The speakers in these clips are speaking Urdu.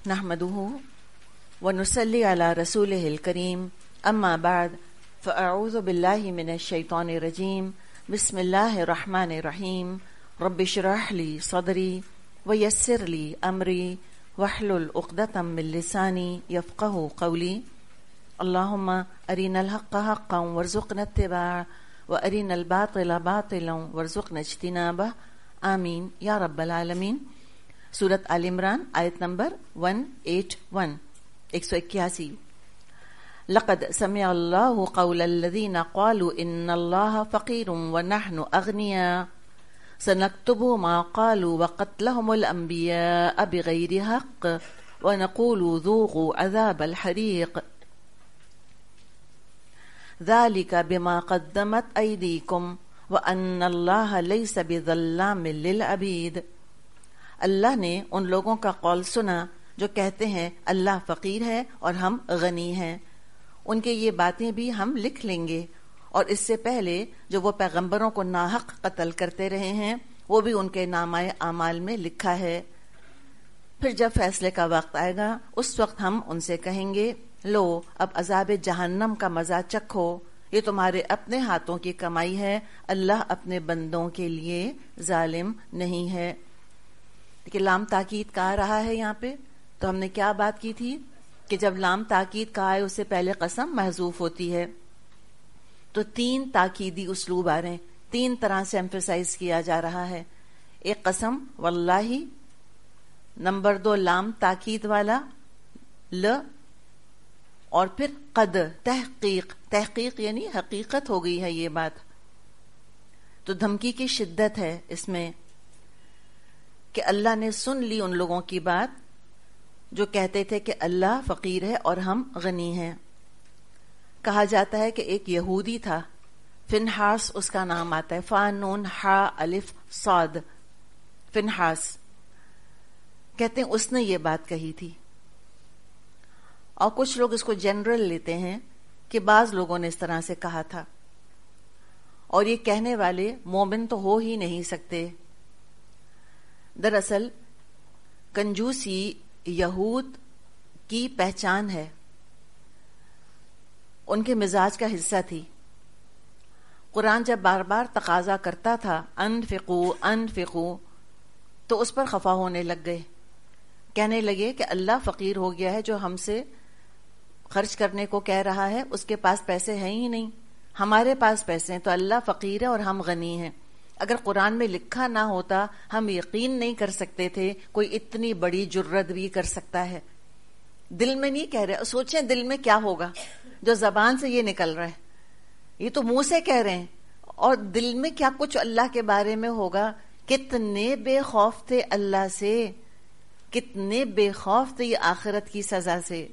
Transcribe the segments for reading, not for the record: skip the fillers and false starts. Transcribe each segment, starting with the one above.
نحمده ونصلي على رسوله الكريم أما بعد فأعوذ بالله من الشيطان الرجيم بسم الله الرحمن الرحيم رب اشرح لي صدري ويسر لي أمري واحلل عقدة من لساني يفقه قولي اللهم أرنا الحق حقا وارزقنا اتباعه وأرنا الباطل باطلا وارزقنا اجتنابه آمین یا رب العالمین۔ سورت آل عمران آیت نمبر 181 181۔ لقد سمع الله قول الذين قالوا إن الله فقير ونحن أغنياء سنكتب ما قالوا وقتلهم الأنبياء بغير حق ونقول ذوقوا عذاب الحريق ذلك بما قدمت أيديكم وَأَنَّ اللَّهَ لَيْسَ بِظَلَّامٍ لِّلْعَبِيدِ۔ اللہ نے ان لوگوں کا قول سنا جو کہتے ہیں اللہ فقیر ہے اور ہم غنی ہیں، ان کے یہ باتیں بھی ہم لکھ لیں گے، اور اس سے پہلے جو وہ پیغمبروں کو ناحق قتل کرتے رہے ہیں وہ بھی ان کے نامۂ اعمال میں لکھا ہے۔ پھر جب فیصلے کا وقت آئے گا اس وقت ہم ان سے کہیں گے لو اب عذاب جہنم کا مزہ چکھو، یہ تمہارے اپنے ہاتھوں کی کمائی ہے، اللہ اپنے بندوں کے لیے ظالم نہیں ہے۔ کہ لام تاکید کا آ رہا ہے یہاں پہ، تو ہم نے کیا بات کی تھی کہ جب لام تاکید کا آئے اس سے پہلے قسم محذوف ہوتی ہے، تو 3 تاکیدی اسلوب آ رہے ہیں، 3 طرح سے ایمفیسائز کیا جا رہا ہے۔ ایک قسم واللہ، نمبر 2 لام تاکید والا ل، اور پھر قد تحقیق یعنی حقیقت ہو گئی ہے یہ بات، تو دھمکی کی شدت ہے اس میں کہ اللہ نے سن لی ان لوگوں کی بات جو کہتے تھے کہ اللہ فقیر ہے اور ہم غنی ہیں۔ کہا جاتا ہے کہ ایک یہودی تھا، فنحاس اس کا نام آتا ہے، فا نون ہا الف صاد، فنحاس کہتے ہیں اس نے یہ بات کہی تھی، اور کچھ لوگ اس کو جنرل لیتے ہیں کہ بعض لوگوں نے اس طرح سے کہا تھا، اور یہ کہنے والے مومن تو ہو ہی نہیں سکتے۔ دراصل کنجوسی یہود کی پہچان ہے، ان کے مزاج کا حصہ تھی۔ قرآن جب بار بار تقاضا کرتا تھا انفقوا انفقوا تو اس پر خفا ہونے لگ گئے، کہنے لگے کہ اللہ فقیر ہو گیا ہے جو ہم سے خرچ کرنے کو کہہ رہا ہے، اس کے پاس پیسے ہیں ہی نہیں، ہمارے پاس پیسے ہیں، تو اللہ فقیر ہے اور ہم غنی ہیں۔ اگر قرآن میں لکھا نہ ہوتا ہم یقین نہیں کر سکتے تھے کوئی اتنی بڑی جرت بھی کر سکتا ہے۔ دل میں نہیں کہہ رہے، سوچیں دل میں کیا ہوگا جو زبان سے یہ نکل رہا ہے، یہ تو منہ سے کہہ رہے ہیں، اور دل میں کیا کچھ اللہ کے بارے میں ہوگا۔ کتنے بے خوف تھے اللہ سے، کتنے بے خوف تھے یہ آخرت کی سزا سے۔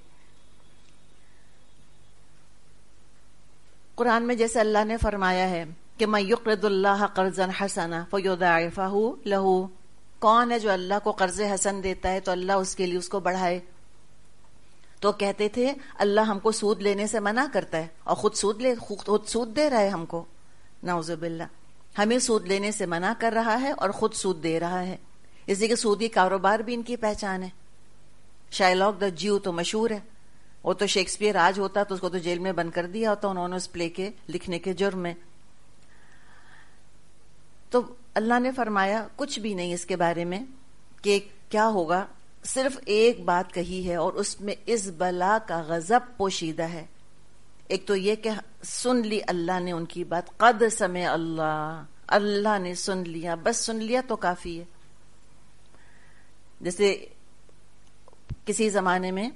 قرآن میں جیسے اللہ نے فرمایا ہے کہ مَن یقرض اللہ قرضا حسنا فیضاعفہ لہ، کون ہے جو اللہ کو قرض حسن دیتا ہے تو اللہ اس کے لیے اس کو بڑھائے۔ تو کہتے تھے اللہ ہم کو سود لینے سے منع کرتا ہے اور خود سود دے رہا ہے ہم کو، نعوذ باللہ، ہمیں سود لینے سے منع کر رہا ہے اور خود سود دے رہا ہے۔ اس لیے کہ سودی کاروبار بھی ان کی پہچان ہے۔ شائلاک دا جیو تو مشہور ہے، وہ تو شیکسپیئر آج ہوتا تو اس کو تو جیل میں بند کر دیا ہوتا انہوں نے اس پلے کے لکھنے کے جرم میں۔ تو اللہ نے فرمایا کچھ بھی نہیں اس کے بارے میں کہ کیا ہوگا، صرف ایک بات کہی ہے اور اس میں اس بلا کا غضب پوشیدہ ہے۔ ایک تو یہ کہ سن لی اللہ نے ان کی بات، قد سمع اللہ، اللہ نے سن لیا، بس سن لیا تو کافی ہے۔ جیسے کسی زمانے میں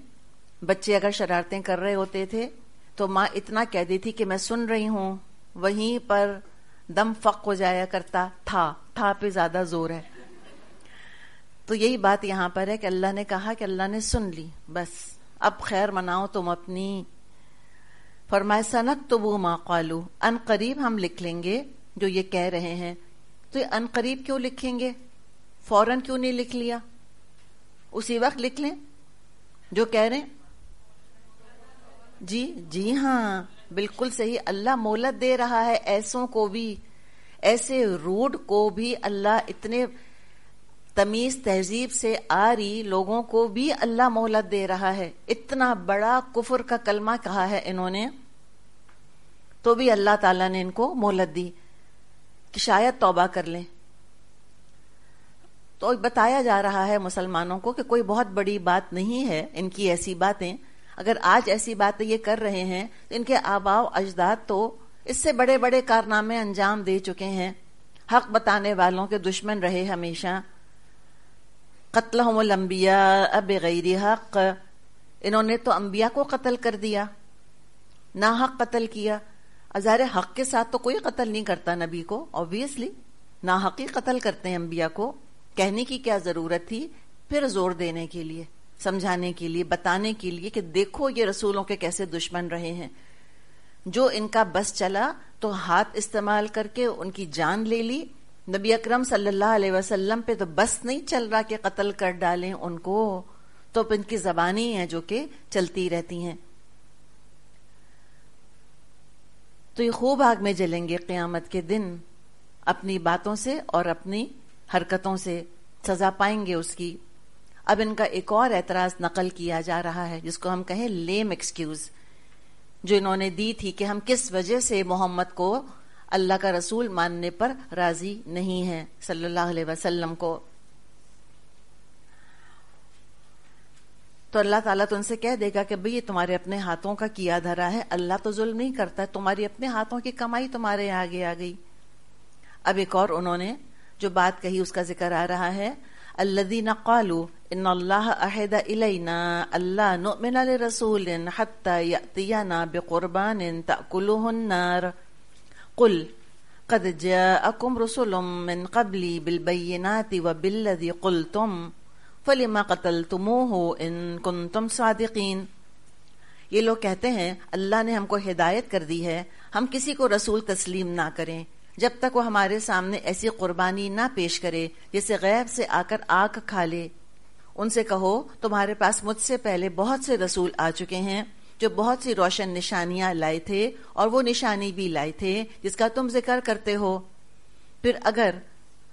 بچے اگر شرارتیں کر رہے ہوتے تھے تو ماں اتنا کہہ دیتی کہ میں سن رہی ہوں، وہیں پر دم فق ہو جایا کرتا تھا پہ زیادہ زور ہے۔ تو یہی بات یہاں پر ہے کہ اللہ نے کہا کہ اللہ نے سن لی، بس اب خیر مناؤ تم اپنی۔ فرمائے سنکتب ما قالوا، ان قریب ہم لکھ لیں گے جو یہ کہہ رہے ہیں۔ تو یہ ان قریب کیوں لکھیں گے؟ فوراً کیوں نہیں لکھ لیا؟ اسی وقت لکھ لیں جو کہہ رہے ہیں۔ جی ہاں بالکل صحیح، اللہ مہلت دے رہا ہے ایسوں کو بھی، ایسے روڈ کو بھی اللہ اتنے تمیز تہذیب سے آ رہی لوگوں کو بھی اللہ مہلت دے رہا ہے. اتنا بڑا کفر کا کلمہ کہا ہے انہوں نے تو بھی اللہ تعالیٰ نے ان کو مہلت دی کہ شاید توبہ کر لیں. تو بتایا جا رہا ہے مسلمانوں کو کہ کوئی بہت بڑی بات نہیں ہے ان کی ایسی باتیں. اگر آج ایسی باتیں یہ کر رہے ہیں تو ان کے آباء و اجداد تو اس سے بڑے بڑے کارنامے انجام دے چکے ہیں. حق بتانے والوں کے دشمن رہے ہمیشہ. قتلہم الانبیاء بغیر حق، انہوں نے تو انبیاء کو قتل کر دیا، ناحق قتل کیا. ظاہر حق کے ساتھ تو کوئی قتل نہیں کرتا نبی کو، obviously ناحقی قتل کرتے ہیں انبیاء کو. کہنے کی کیا ضرورت تھی؟ پھر زور دینے کے لیے، سمجھانے کے لیے، بتانے کے لیے کہ دیکھو یہ رسولوں کے کیسے دشمن رہے ہیں. جو ان کا بس چلا تو ہاتھ استعمال کر کے ان کی جان لے لی. نبی اکرم صلی اللہ علیہ وسلم پہ تو بس نہیں چل رہا کہ قتل کر ڈالیں ان کو، تو ان کی زبانی ہیں جو کہ چلتی رہتی ہیں. تو یہ خوب آگ میں جلیں گے قیامت کے دن، اپنی باتوں سے اور اپنی حرکتوں سے سزا پائیں گے اس کی. اب ان کا ایک اور اعتراض نقل کیا جا رہا ہے جس کو ہم کہیں لیم ایکسکیوز، جو انہوں نے دی تھی کہ ہم کس وجہ سے محمد کو اللہ کا رسول ماننے پر راضی نہیں ہیں صلی اللہ علیہ وسلم کو. تو اللہ تعالیٰ تو ان سے کہہ دے گا کہ بھئی یہ تمہارے اپنے ہاتھوں کا کیا دھرا ہے، اللہ تو ظلم نہیں کرتا، تمہاری اپنے ہاتھوں کی کمائی تمہارے آگے آ گئی. اب ایک اور انہوں نے جو بات کہی اس کا ذکر آ رہا ہے، الذین قالوا ان اللہ عہد الینا اللہ نؤمن لرسول حتی یأتینا بقربان تأکلہ النار قل قد جاءکم رسل من قبلی بالبینات وبالذی قلتم فلما قتلتموہ ان کنتم صادقین. یہ لوگ کہتے ہیں اللہ نے ہم کو ہدایت کر دی ہے ہم کسی کو رسول تسلیم نہ کریں جب تک وہ ہمارے سامنے ایسی قربانی نہ پیش کرے جسے غیب سے آ کر آگ کھا لے. ان سے کہو تمہارے پاس مجھ سے پہلے بہت سے رسول آ چکے ہیں جو بہت سی روشن نشانیاں لائے تھے اور وہ نشانی بھی لائے تھے جس کا تم ذکر کرتے ہو. پھر اگر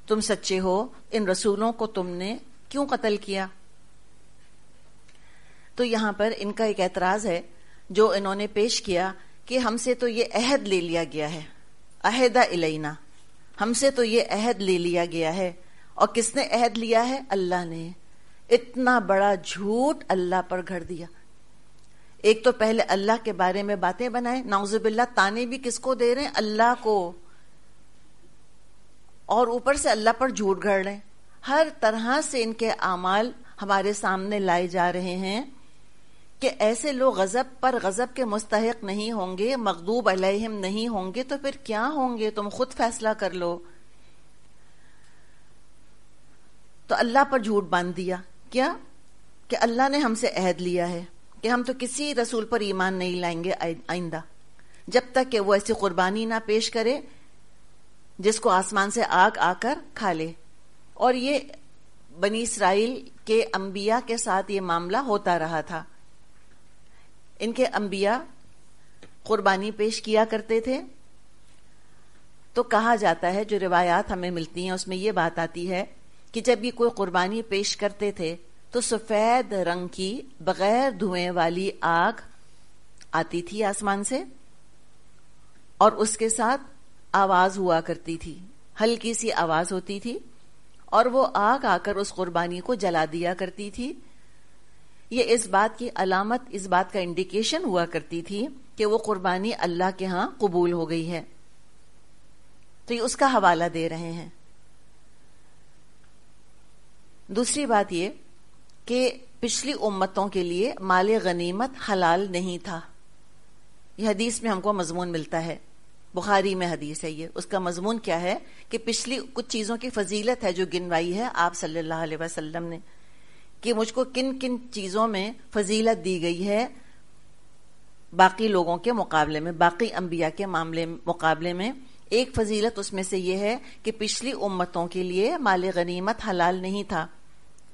تم سچے ہو ان رسولوں کو تم نے کیوں قتل کیا؟ تو یہاں پر ان کا ایک اعتراض ہے جو انہوں نے پیش کیا کہ ہم سے تو یہ عہد لے لیا گیا ہے، عہد الینا، ہم سے تو یہ عہد لے لیا گیا ہے. اور کس نے عہد لیا ہے؟ اللہ نے. اتنا بڑا جھوٹ اللہ پر گھڑ دیا. ایک تو پہلے اللہ کے بارے میں باتیں بنائے، نعوذ باللہ تانے بھی کس کو دے رہے ہیں؟ اللہ کو. اور اوپر سے اللہ پر جھوٹ گھڑ رہے ہیں. ہر طرح سے ان کے اعمال ہمارے سامنے لائے جا رہے ہیں کہ ایسے لوگ غضب پر غضب کے مستحق نہیں ہوں گے، مغضوب علیہم نہیں ہوں گے، تو پھر کیا ہوں گے؟ تم خود فیصلہ کر لو. تو اللہ پر جھوٹ باندھ دیا. کیا؟ کہ اللہ نے ہم سے عہد لیا ہے کہ ہم تو کسی رسول پر ایمان نہیں لائیں گے آئندہ جب تک کہ وہ ایسی قربانی نہ پیش کرے جس کو آسمان سے آگ آ کر کھا لے. اور یہ بنی اسرائیل کے انبیاء کے ساتھ یہ معاملہ ہوتا رہا تھا. ان کے انبیاء قربانی پیش کیا کرتے تھے تو کہا جاتا ہے، جو روایات ہمیں ملتی ہیں اس میں یہ بات آتی ہے کہ جب یہ کوئی قربانی پیش کرتے تھے تو سفید رنگ کی بغیر دھوئیں والی آگ آتی تھی آسمان سے، اور اس کے ساتھ آواز ہوا کرتی تھی، ہلکی سی آواز ہوتی تھی، اور وہ آگ آ کر اس قربانی کو جلا دیا کرتی تھی. یہ اس بات کی علامت، اس بات کا انڈیکیشن ہوا کرتی تھی کہ وہ قربانی اللہ کے ہاں قبول ہو گئی ہے. تو یہ اس کا حوالہ دے رہے ہیں. دوسری بات یہ کہ پچھلی امتوں کے لیے مال غنیمت حلال نہیں تھا. یہ حدیث میں ہم کو مضمون ملتا ہے، بخاری میں حدیث ہے یہ. اس کا مضمون کیا ہے کہ پچھلی کچھ چیزوں کی فضیلت ہے جو گنوائی ہے آپ صلی اللہ علیہ وسلم نے، کہ مجھ کو کن کن چیزوں میں فضیلت دی گئی ہے باقی لوگوں کے مقابلے میں، باقی انبیاء کے مقابلے میں. ایک فضیلت اس میں سے یہ ہے کہ پچھلی امتوں کے لیے مال غنیمت حلال نہیں تھا.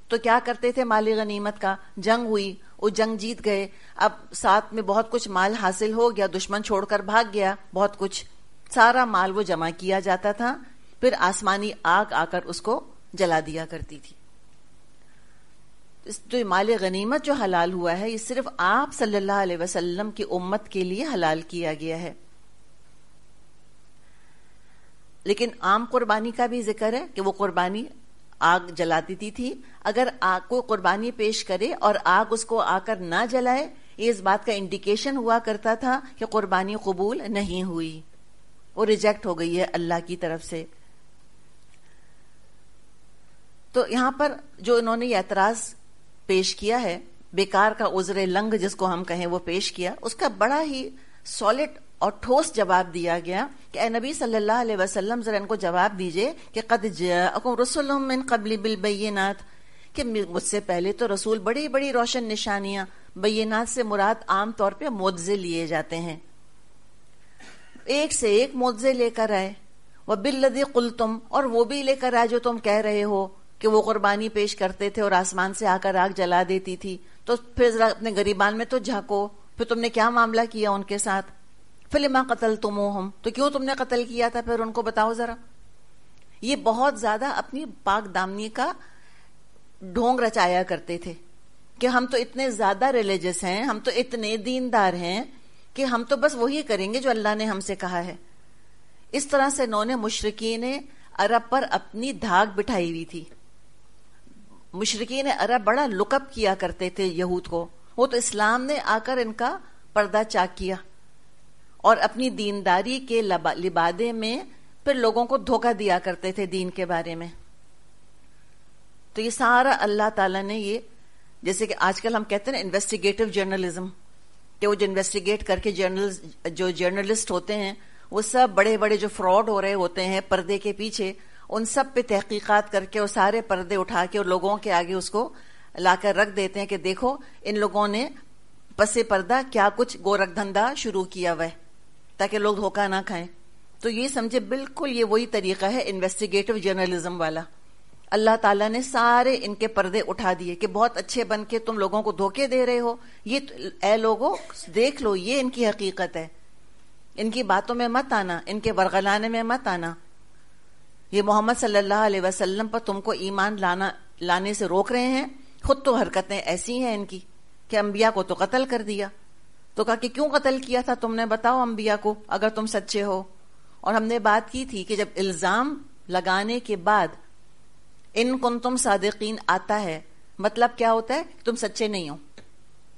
تو کیا کرتے تھے مال غنیمت کا؟ جنگ ہوئی، وہ جنگ جیت گئے، اب ساتھ میں بہت کچھ مال حاصل ہو گیا، دشمن چھوڑ کر بھاگ گیا، بہت کچھ، سارا مال وہ جمع کیا جاتا تھا، پھر آسمانی آگ آ کر اس کو جلا دیا کرتی تھی. جو مال غنیمت جو حلال ہوا ہے یہ صرف آپ صلی اللہ علیہ وسلم کی امت کے لیے حلال کیا گیا ہے. لیکن عام قربانی کا بھی ذکر ہے کہ وہ قربانی آگ جلا دیتی تھی. اگر آگ کو قربانی پیش کرے اور آگ اس کو آ کر نہ جلائے، یہ اس بات کا انڈیکیشن ہوا کرتا تھا کہ قربانی قبول نہیں ہوئی، وہ ریجیکٹ ہو گئی ہے اللہ کی طرف سے. تو یہاں پر جو انہوں نے یہ اعتراض پیش کیا ہے، بیکار کا عذر لنگ جس کو ہم کہیں وہ پیش کیا، اس کا بڑا ہی سالڈ اور ٹھوس جواب دیا گیا کہ اے نبی صلی اللہ علیہ وسلم ذرا ان کو جواب دیجئے کہ قد جاءکم رسل من قبل بالبینات، کہ مجھ سے پہلے تو رسول بڑی بڑی روشن نشانیاں، بینات سے مراد عام طور پہ معجزے لیے جاتے ہیں، ایک سے ایک معجزے لے کر آئے. وبالذی قلتم، اور وہ بھی لے کر آئے جو تم کہہ رہے ہو کہ وہ قربانی پیش کرتے تھے اور آسمان سے آ کر آگ جلا دیتی تھی. تو پھر ذرا اپنے گریبان میں تو جھانکو، پھر تم نے کیا معاملہ کیا ان کے ساتھ؟ فلما قتلتموہم، تو کیوں تم نے قتل کیا تھا، پھر ان کو بتاؤ ذرا. یہ بہت زیادہ اپنی پاک دامنی کا ڈھونگ رچایا کرتے تھے کہ ہم تو اتنے زیادہ ریلیجس ہیں، ہم تو اتنے دیندار ہیں کہ ہم تو بس وہی کریں گے جو اللہ نے ہم سے کہا ہے. اس طرح سے انہوں نے مشرکین عرب پر اپنی دھاگ بٹھائی ہوئی تھی. مشرکین عرب بڑا لک اپ کیا کرتے تھے یہود کو، وہ تو اسلام نے آ کر ان کا پردہ چاک کیا اور اپنی دینداری کے لبادے میں پھر لوگوں کو دھوکہ دیا کرتے تھے دین کے بارے میں. تو یہ سارا اللہ تعالیٰ نے یہ، جیسے کہ آج کل ہم کہتے ہیں انویسٹیگیٹو جرنلزم، کہ وہ جو انویسٹیگیٹ کر کے جو جرنلسٹ ہوتے ہیں وہ سب بڑے بڑے جو فراڈ ہو رہے ہوتے ہیں پردے کے پیچھے، ان سب پہ تحقیقات کر کے اور سارے پردے اٹھا کے اور لوگوں کے آگے اس کو لا کر رکھ دیتے ہیں کہ دیکھو ان لوگوں نے پس پردہ کیا کچھ گورکھ دھندا شروع کیا ہوا ہے، تاکہ لوگ دھوکہ نہ کھائیں. تو یہ سمجھے بالکل یہ وہی طریقہ ہے انویسٹیگیٹو جرنلزم والا. اللہ تعالیٰ نے سارے ان کے پردے اٹھا دیے کہ بہت اچھے بن کے تم لوگوں کو دھوکے دے رہے ہو، یہ اے لوگوں دیکھ لو یہ ان کی حقیقت ہے، ان کی باتوں میں مت آنا، ان کے ورغلانے میں مت آنا. یہ محمد صلی اللہ علیہ وسلم پر تم کو ایمان لانے سے روک رہے ہیں، خود تو حرکتیں ایسی ہیں ان کی کہ انبیاء کو تو قتل کر دیا. تو کہا کہ کیوں قتل کیا تھا تم نے، بتاؤ انبیاء کو اگر تم سچے ہو. اور ہم نے بات کی تھی کہ جب الزام لگانے کے بعد ان کنتم صادقین آتا ہے، مطلب کیا ہوتا ہے؟ تم سچے نہیں ہو،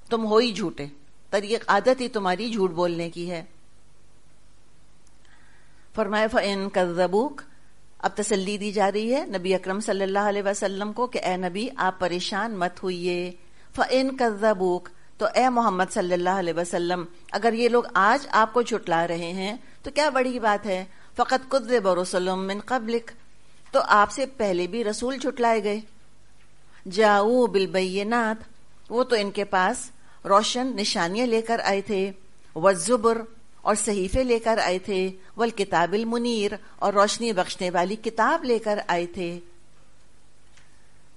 تم ہو ہی جھوٹے، طریق عادت ہی تمہاری جھوٹ بولنے کی ہے. فرمایا فَإِن كَذَّبُوكَ، اب تسلی دی جا رہی ہے نبی اکرم صلی اللہ علیہ وسلم کو کہ اے نبی آپ پریشان مت ہوئیے. فَإِن كَذَّبُوكَ، تو اے محمد صلی اللہ علیہ وسلم اگر یہ لوگ آج آپ کو جھٹلا رہے ہیں تو کیا بڑی بات ہے. فَقَدْ كُذِّبَ رُسُلٌ مِّن قَبْلِكَ، تو آپ سے پہلے بھی رسول جھٹلائے گئے. جاؤ بالبینات، وہ تو ان کے پاس روشن نشانیاں لے کر آئے تھے، والزبر، اور صحیفے لے کر آئے تھے، والکتاب المنیر، اور روشنی بخشنے والی کتاب لے کر آئے تھے.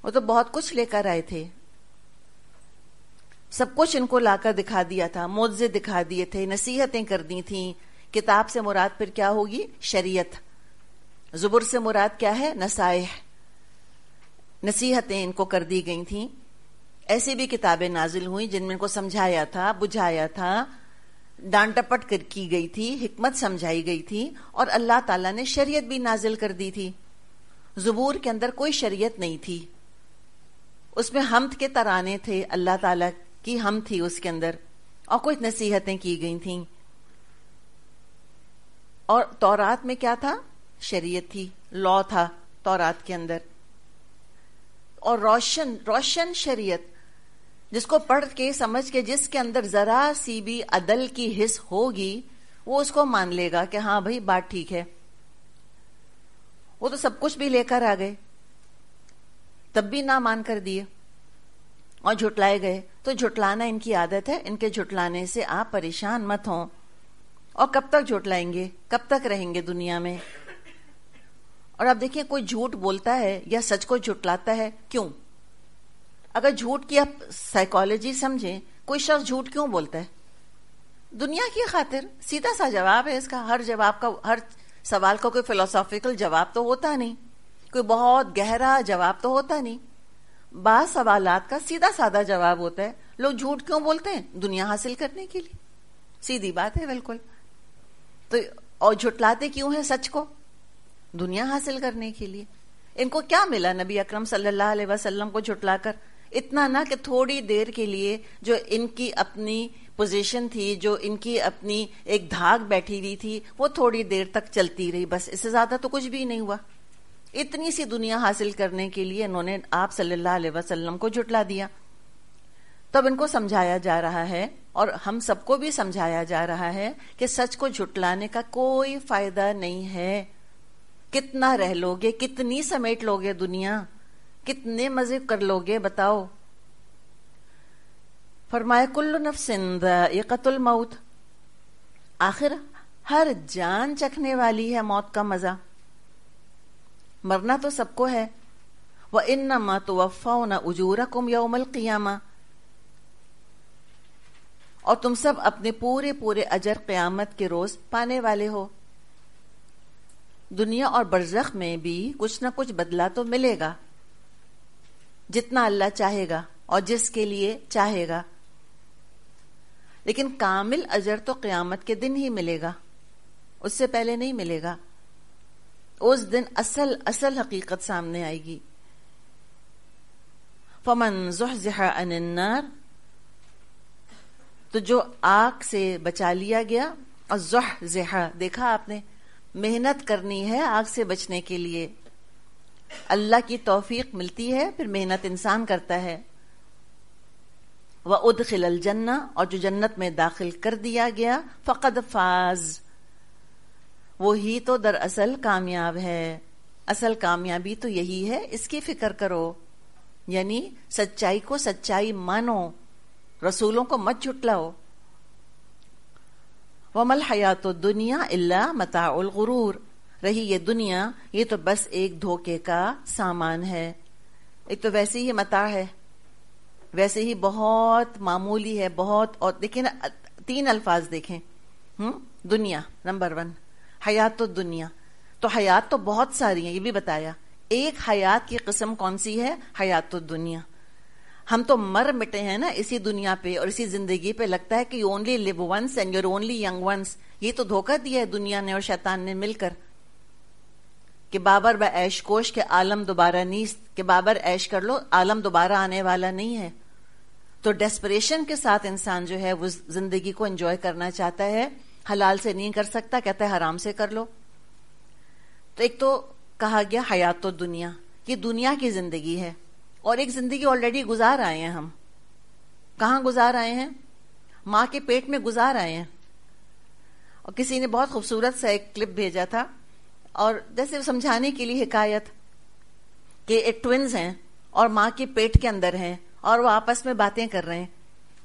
وہ تو بہت کچھ لے کر آئے تھے، سب کچھ ان کو لا کر دکھا دیا تھا، معجزے دکھا دیے تھے، نصیحتیں کر دی تھیں. کتاب سے مراد پھر کیا ہوگی؟ شریعت. زبر سے مراد کیا ہے؟ نصائح، نصیحتیں ان کو کر دی گئی تھیں. ایسی بھی کتابیں نازل ہوئیں جن میں ان کو سمجھایا تھا، بجھایا تھا، ڈانٹ ٹپٹ کی گئی تھی، حکمت سمجھائی گئی تھی، اور اللہ تعالیٰ نے شریعت بھی نازل کر دی تھی. زبور کے اندر کوئی شریعت نہیں تھی، اس میں حمد کے ترانے تھے، اللہ تعالیٰ کی حمد تھی اس کے اندر، اور کچھ نصیحتیں کی گئی تھیں. اور تورات میں کیا تھا؟ شریعت تھی، لا تھا تورات کے اندر، اور روشن شریعت جس کو پڑھ کے سمجھ کے جس کے اندر ذرا سی بھی عدل کی حس ہوگی وہ اس کو مان لے گا کہ ہاں بھائی بات ٹھیک ہے. وہ تو سب کچھ بھی لے کر آ گئے، تب بھی نہ مان کر دیے اور جھٹلائے گئے. تو جھٹلانا ان کی عادت ہے، ان کے جھٹلانے سے آپ پریشان مت ہوں. اور کب تک جھٹلائیں گے؟ کب تک رہیں گے دنیا میں؟ اور اب دیکھیں کوئی جھوٹ بولتا ہے یا سچ کو جھٹلاتا ہے، کیوں؟ اگر جھوٹ کی آپ سائیکالوجی سمجھیں، کوئی شخص جھوٹ کیوں بولتا ہے؟ دنیا کی خاطر. سیدھا سا جواب ہے اس کا. ہر سوال کا کوئی فلسافیکل جواب تو ہوتا نہیں، کوئی بہت گہرا جواب تو ہوتا نہیں. بعض سوالات کا سیدھا سادہ جواب ہوتا ہے. لوگ جھوٹ کیوں بولتے ہیں؟ دنیا حاصل کرنے کے لیے. سیدھی بات ہے بالکل. تو اور جھٹلاتے کیوں ہیں سچ کو؟ دنیا حاصل کرنے کے لیے. ان کو کیا ملا نبی اکرم صلی اللہ علیہ وسلم کو جھٹلا کر؟ اتنا نہ کہ تھوڑی دیر کے لیے جو ان کی اپنی پوزیشن تھی، جو ان کی اپنی ایک دھاگ بیٹھی ہوئی تھی، وہ تھوڑی دیر تک چلتی رہی، بس اس سے زیادہ تو کچھ بھی نہیں ہوا. اتنی سی دنیا حاصل کرنے کے لیے انہوں نے آپ صلی اللہ علیہ وسلم کو جھٹلا دیا. تب ان کو سمجھایا جا رہا ہے اور ہم سب کو بھی سمجھایا جا رہا ہے کہ سچ کو جھٹلانے کا کوئی فائدہ نہیں ہے. کتنا رہ لوگے، کتنی سمیٹ لوگے دنیا، کتنے مزے کر لوگے بتاؤ. فرمایا کل نفس ذائقۃ الموت، آخر ہر جان چکھنے والی ہے موت کا مزہ. مرنا تو سب کو ہے. وَإِنَّمَا تُوَفَّوْنَ أُجُورَكُمْ يَوْمَ الْقِيَامَةِ، اور تم سب اپنے پورے پورے اجر قیامت کے روز پانے والے ہو. دنیا اور برزخ میں بھی کچھ نہ کچھ بدلہ تو ملے گا، جتنا اللہ چاہے گا اور جس کے لیے چاہے گا، لیکن کامل اجر تو قیامت کے دن ہی ملے گا، اس سے پہلے نہیں ملے گا. اس دن اصل حقیقت سامنے آئے گی. فمن زحزح عن النار، تو جو آگ سے بچا لیا گیا. اور زحزح دیکھا آپ نے، محنت کرنی ہے آگ سے بچنے کے لیے. اللہ کی توفیق ملتی ہے، پھر محنت انسان کرتا ہے. وَأُدْخِلَ الْجَنَّةَ، اور جو جنت میں داخل کر دیا گیا. فَقَدْ فَازَ، وہی تو دراصل کامیاب ہے. اصل کامیابی تو یہی ہے، اس کی فکر کرو. یعنی سچائی کو سچائی مانو، رسولوں کو مت جھٹلاؤ. وَمَا الْحَيَاةُ الدُّنْيَا إِلَّا مَتَاعُ الْغُرُورِ، رہی یہ دنیا، یہ تو بس ایک دھوکے کا سامان ہے. ایک تو ویسے ہی متاع ہے، ویسے ہی بہت معمولی ہے، بہت. اور دیکھیں نا، 3 الفاظ دیکھیں. دنیا نمبر 1، حیات الدنیا. تو حیات تو بہت ساری ہیں، یہ بھی بتایا. ایک حیات کی قسم کون سی ہے؟ حیات الدنیا. ہم تو مر مٹے ہیں نا اسی دنیا پہ اور اسی زندگی پہ. لگتا ہے کہ you only live once and your only young once. یہ تو دھوکہ دیا ہے دنیا نے اور شیطان نے مل کر کہ بابر با عیش کوش کے عالم دوبارہ نیست، کہ بابر عیش کر لو، عالم دوبارہ آنے والا نہیں ہے. تو ڈیسپریشن کے ساتھ انسان جو ہے وہ زندگی کو انجوائے کرنا چاہتا ہے. حلال سے نہیں کر سکتا، کہتا ہے حرام سے کر لو. تو ایک تو کہا گیا حیات الدنیا، یہ دنیا کی زندگی ہے. اور ایک زندگی آلریڈی گزار آئے ہیں ہم. کہاں گزار آئے ہیں؟ ماں کے پیٹ میں گزار آئے ہیں. اور کسی نے بہت خوبصورت سا ایک کلپ بھیجا تھا، اور جیسے سمجھانے کے لیے حکایت کہ ایک ٹوینز ہیں اور ماں کے پیٹ کے اندر ہیں اور وہ آپس میں باتیں کر رہے ہیں.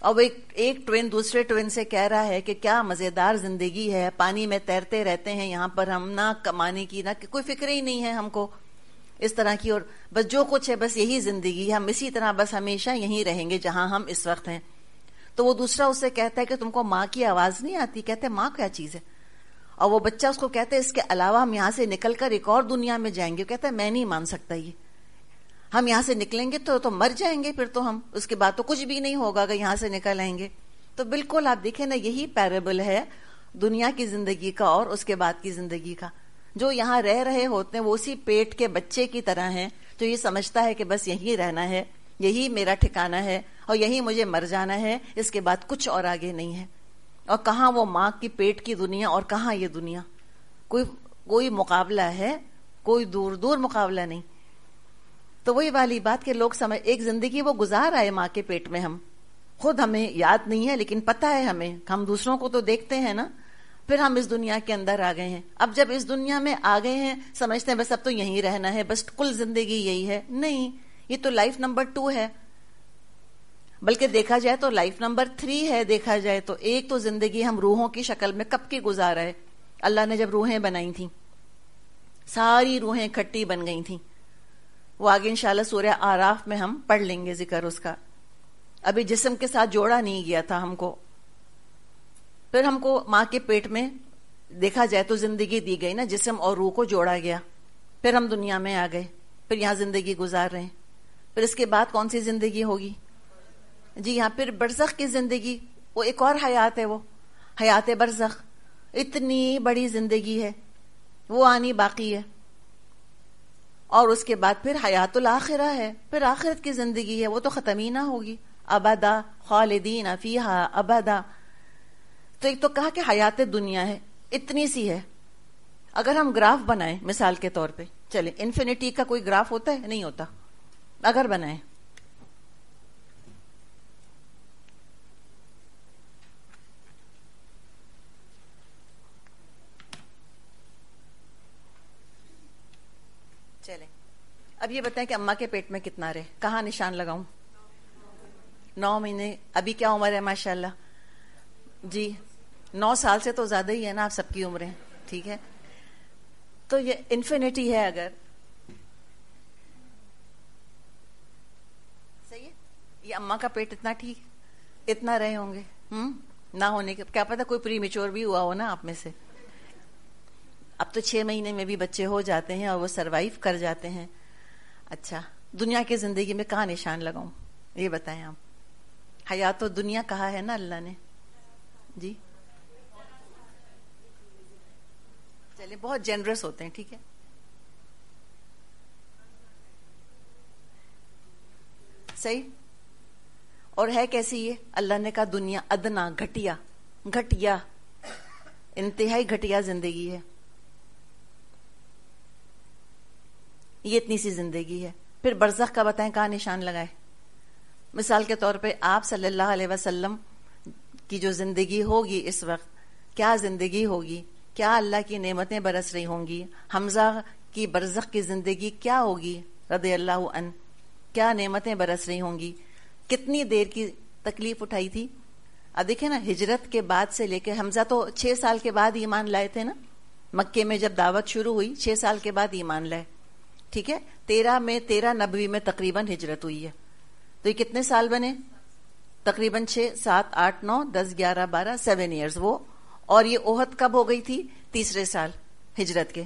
اور وہ ایک ٹوین دوسرے ٹوین سے کہہ رہا ہے کہ کیا مزیدار زندگی ہے، پانی میں تیرتے رہتے ہیں یہاں پر ہم، نہ کمانے کی نہ کوئی فکر ہی نہیں ہے ہم کو اس طرح کی، اور بس جو کچھ ہے بس یہی زندگی ہے، ہم اسی طرح بس ہمیشہ یہیں رہیں گے جہاں ہم اس وقت ہیں. تو وہ دوسرا اس سے کہتا ہے کہ تم کو ماں کی آواز نہیں آتی؟ کہتے ہیں ماں کیا چیز ہے؟ اور وہ بچہ اس کو کہتا ہے اس کے علاوہ ہم یہاں سے نکل کر ایک اور دنیا میں جائیں گے. کہتا ہے میں نہیں مان سکتا، یہ ہم یہاں سے نکلیں گے تو مر جائیں گے، پھر تو ہم اس کے بعد تو کچھ بھی نہیں ہوگا اگر یہاں سے نکل آئیں گے. تو بالکل آپ دیکھیں نا، یہی پیرابل ہے دنیا کی زندگی کا اور اس کے بعد کی زندگی کا. جو یہاں رہ رہے ہوتے ہیں وہ اسی پیٹ کے بچے کی طرح ہیں جو یہ سمجھتا ہے کہ بس یہی رہنا ہے، یہی میرا ٹھکانہ ہے اور یہی مجھے مر جانا ہے، اس کے بعد کچھ اور آگے نہیں ہے. اور کہاں وہ ماں کی پیٹ کی دنیا اور کہاں یہ دنیا. کوئی مقابلہ ہے؟ کوئی دور دور مقابلہ نہیں. تو وہی والی بات کہ لوگ ایک زندگی وہ گزار آئے ماں کے پیٹ میں، ہم خود ہمیں یاد نہیں ہے لیکن پتہ ہے ہم دوسروں کو تو دیکھتے ہیں نا. پھر ہم اس دنیا کے اندر آ گئے ہیں. اب جب اس دنیا میں آ گئے ہیں سمجھتے ہیں بس اب تو یہیں رہنا ہے، بس کل زندگی یہی ہے. نہیں، یہ تو لائف نمبر 2 ہے، بلکہ دیکھا جائے تو لائف نمبر 3 ہے. دیکھا جائے تو ایک تو زندگی ہم روحوں کی شکل میں کب کی گزارا ہے. اللہ نے جب روحیں بنائی تھیں، ساری روحیں اکٹھی بن گئی تھیں. وہ آگے انشاءاللہ سورہ آراف میں ہم پڑھ لیں گے ذکر اس کا. ابھی جسم کے ساتھ جوڑا نہیں گیا تھا ہم کو. پھر ہم کو ماں کے پیٹ میں دیکھا جائے تو زندگی دی گئی نا، جسم اور روح کو جوڑا گیا. پھر ہم دنیا میں آ گئے، پھر یہاں زندگی گزار رہے ہیں. پھر اس کے بعد کون سی زندگی ہوگی؟ جی ہاں، پھر برزخ کی زندگی، وہ ایک اور حیات ہے، وہ حیات برزخ، اتنی بڑی زندگی ہے، وہ آنی باقی ہے. اور اس کے بعد پھر حیات الآخرہ ہے، پھر آخرت کی زندگی ہے، وہ تو ختم ہی نہ ہوگی، ابدا خالدین فیہا ابدا. تو ایک تو کہا کہ حیات دنیا ہے، اتنی سی ہے. اگر ہم گراف بنائیں مثال کے طور پہ، چلیں انفینٹی کا کوئی گراف ہوتا ہے؟ نہیں ہوتا. اگر بنائیں، چلیں اب یہ بتائیں کہ اماں کے پیٹ میں کتنا رہے، کہاں نشان لگاؤں؟ 9 مہینے. ابھی کیا عمر ہے ماشاءاللہ؟ جی 9 سال سے تو زیادہ ہی ہے نا آپ سب کی عمریں، ٹھیک ہے. تو یہ انفینٹی ہے. اگر صحیح ہے، یہ اماں کا پیٹ اتنا ٹھیک اتنا رہے ہوں گے، نہ ہونے کے کیا پتہ کوئی پری میچور بھی ہوا ہو نا آپ میں سے. اب تو 6 مہینے میں بھی بچے ہو جاتے ہیں اور وہ سروائیو کر جاتے ہیں. اچھا، دنیا کی زندگی میں کہاں نشان لگاؤں یہ بتائیں آپ؟ حیات و دنیا کہا ہے نا اللہ نے. جی چلے بہت جنرس ہوتے ہیں، ٹھیک ہے. صحیح. اور ہے کیسی یہ؟ اللہ نے کہا دنیا ادنا، گھٹیا، گھٹیا، انتہائی گھٹیا زندگی ہے. یہ اتنی سی زندگی ہے. پھر برزخ کا بتائیں کہاں نشان لگائے؟ مثال کے طور پہ آپ صلی اللہ علیہ وسلم کی جو زندگی ہوگی اس وقت، کیا زندگی ہوگی، کیا اللہ کی نعمتیں برس رہی ہوں گی. حمزہ کی برزخ کی زندگی کیا ہوگی رضی اللہ عنہ، کیا نعمتیں برس رہی ہوں گی، کتنی دیر کی تکلیف اٹھائی تھی. اب دیکھیں نا، ہجرت کے بعد سے لے کے حمزہ تو 6 سال کے بعد ایمان لائے تھے نا، مکے میں جب دعوت شروع ہوئی 6 سال کے بعد ایمان لائے، ٹھیک ہے. 13 نبوی میں تقریباً ہجرت ہوئی ہے. تو یہ کتنے سال بنے؟ تقریباً 6 7 8 9 10 11 12 7 ایئرز وہ. اور یہ احد کب ہو گئی تھی؟ تیسرے سال ہجرت کے.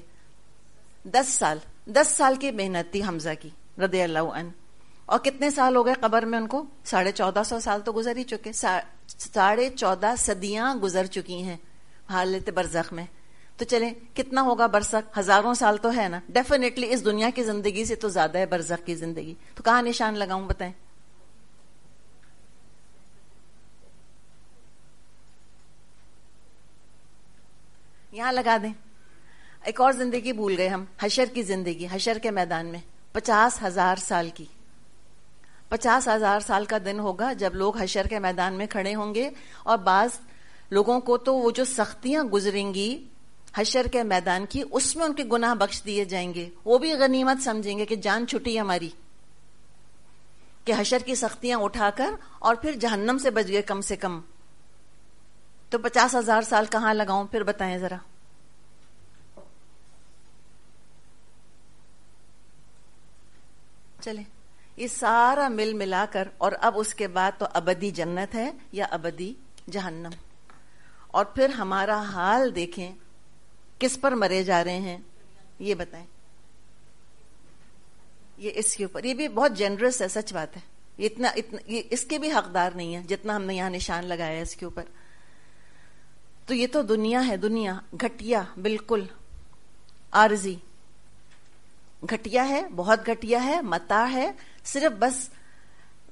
10 سال کی محنت تھی حمزہ کی رضی اللہ عنہ. اور کتنے سال ہو گئے قبر میں ان کو؟ 1450 سال تو گزر ہی چکے، 14.5 صدیاں گزر چکی ہیں حالت برزخ میں. تو چلیں کتنا ہوگا برزخ؟ ہزاروں سال تو ہے نا. ڈیفینیٹلی اس دنیا کی زندگی سے تو زیادہ ہے برزخ کی زندگی. تو کہاں نشان لگاؤں بتائیں؟ یہاں لگا دیں. ایک اور زندگی بھول گئے ہم، حشر کی زندگی. حشر کے میدان میں 50,000 سال کی، 50,000 سال کا دن ہوگا جب لوگ حشر کے میدان میں کھڑے ہوں گے. اور بعض لوگوں کو تو وہ جو سختیاں گزریں گی حشر کے میدان کی، اس میں ان کے گناہ بخش دیے جائیں گے. وہ بھی غنیمت سمجھیں گے کہ جان چھٹی ہماری، کہ حشر کی سختیاں اٹھا کر اور پھر جہنم سے بچ گئے کم سے کم. تو 50,000 سال کہاں لگاؤں پھر بتائیں ذرا؟ چلیں یہ سارا مل ملا کر، اور اب اس کے بعد تو ابدی جنت ہے یا ابدی جہنم. اور پھر ہمارا حال دیکھیں، کس پر مرے جا رہے ہیں یہ بتائیں. یہ اس کے اوپر، یہ بھی بہت جنرس ہے، سچ بات ہے. یہ اس کے بھی حقدار نہیں ہے جتنا ہم نے یہاں نشان لگایا ہے اس کے اوپر. تو یہ تو دنیا ہے، دنیا گھٹیا، بالکل عارضی گھٹیا ہے، بہت گھٹیا ہے، متاع ہے. صرف بس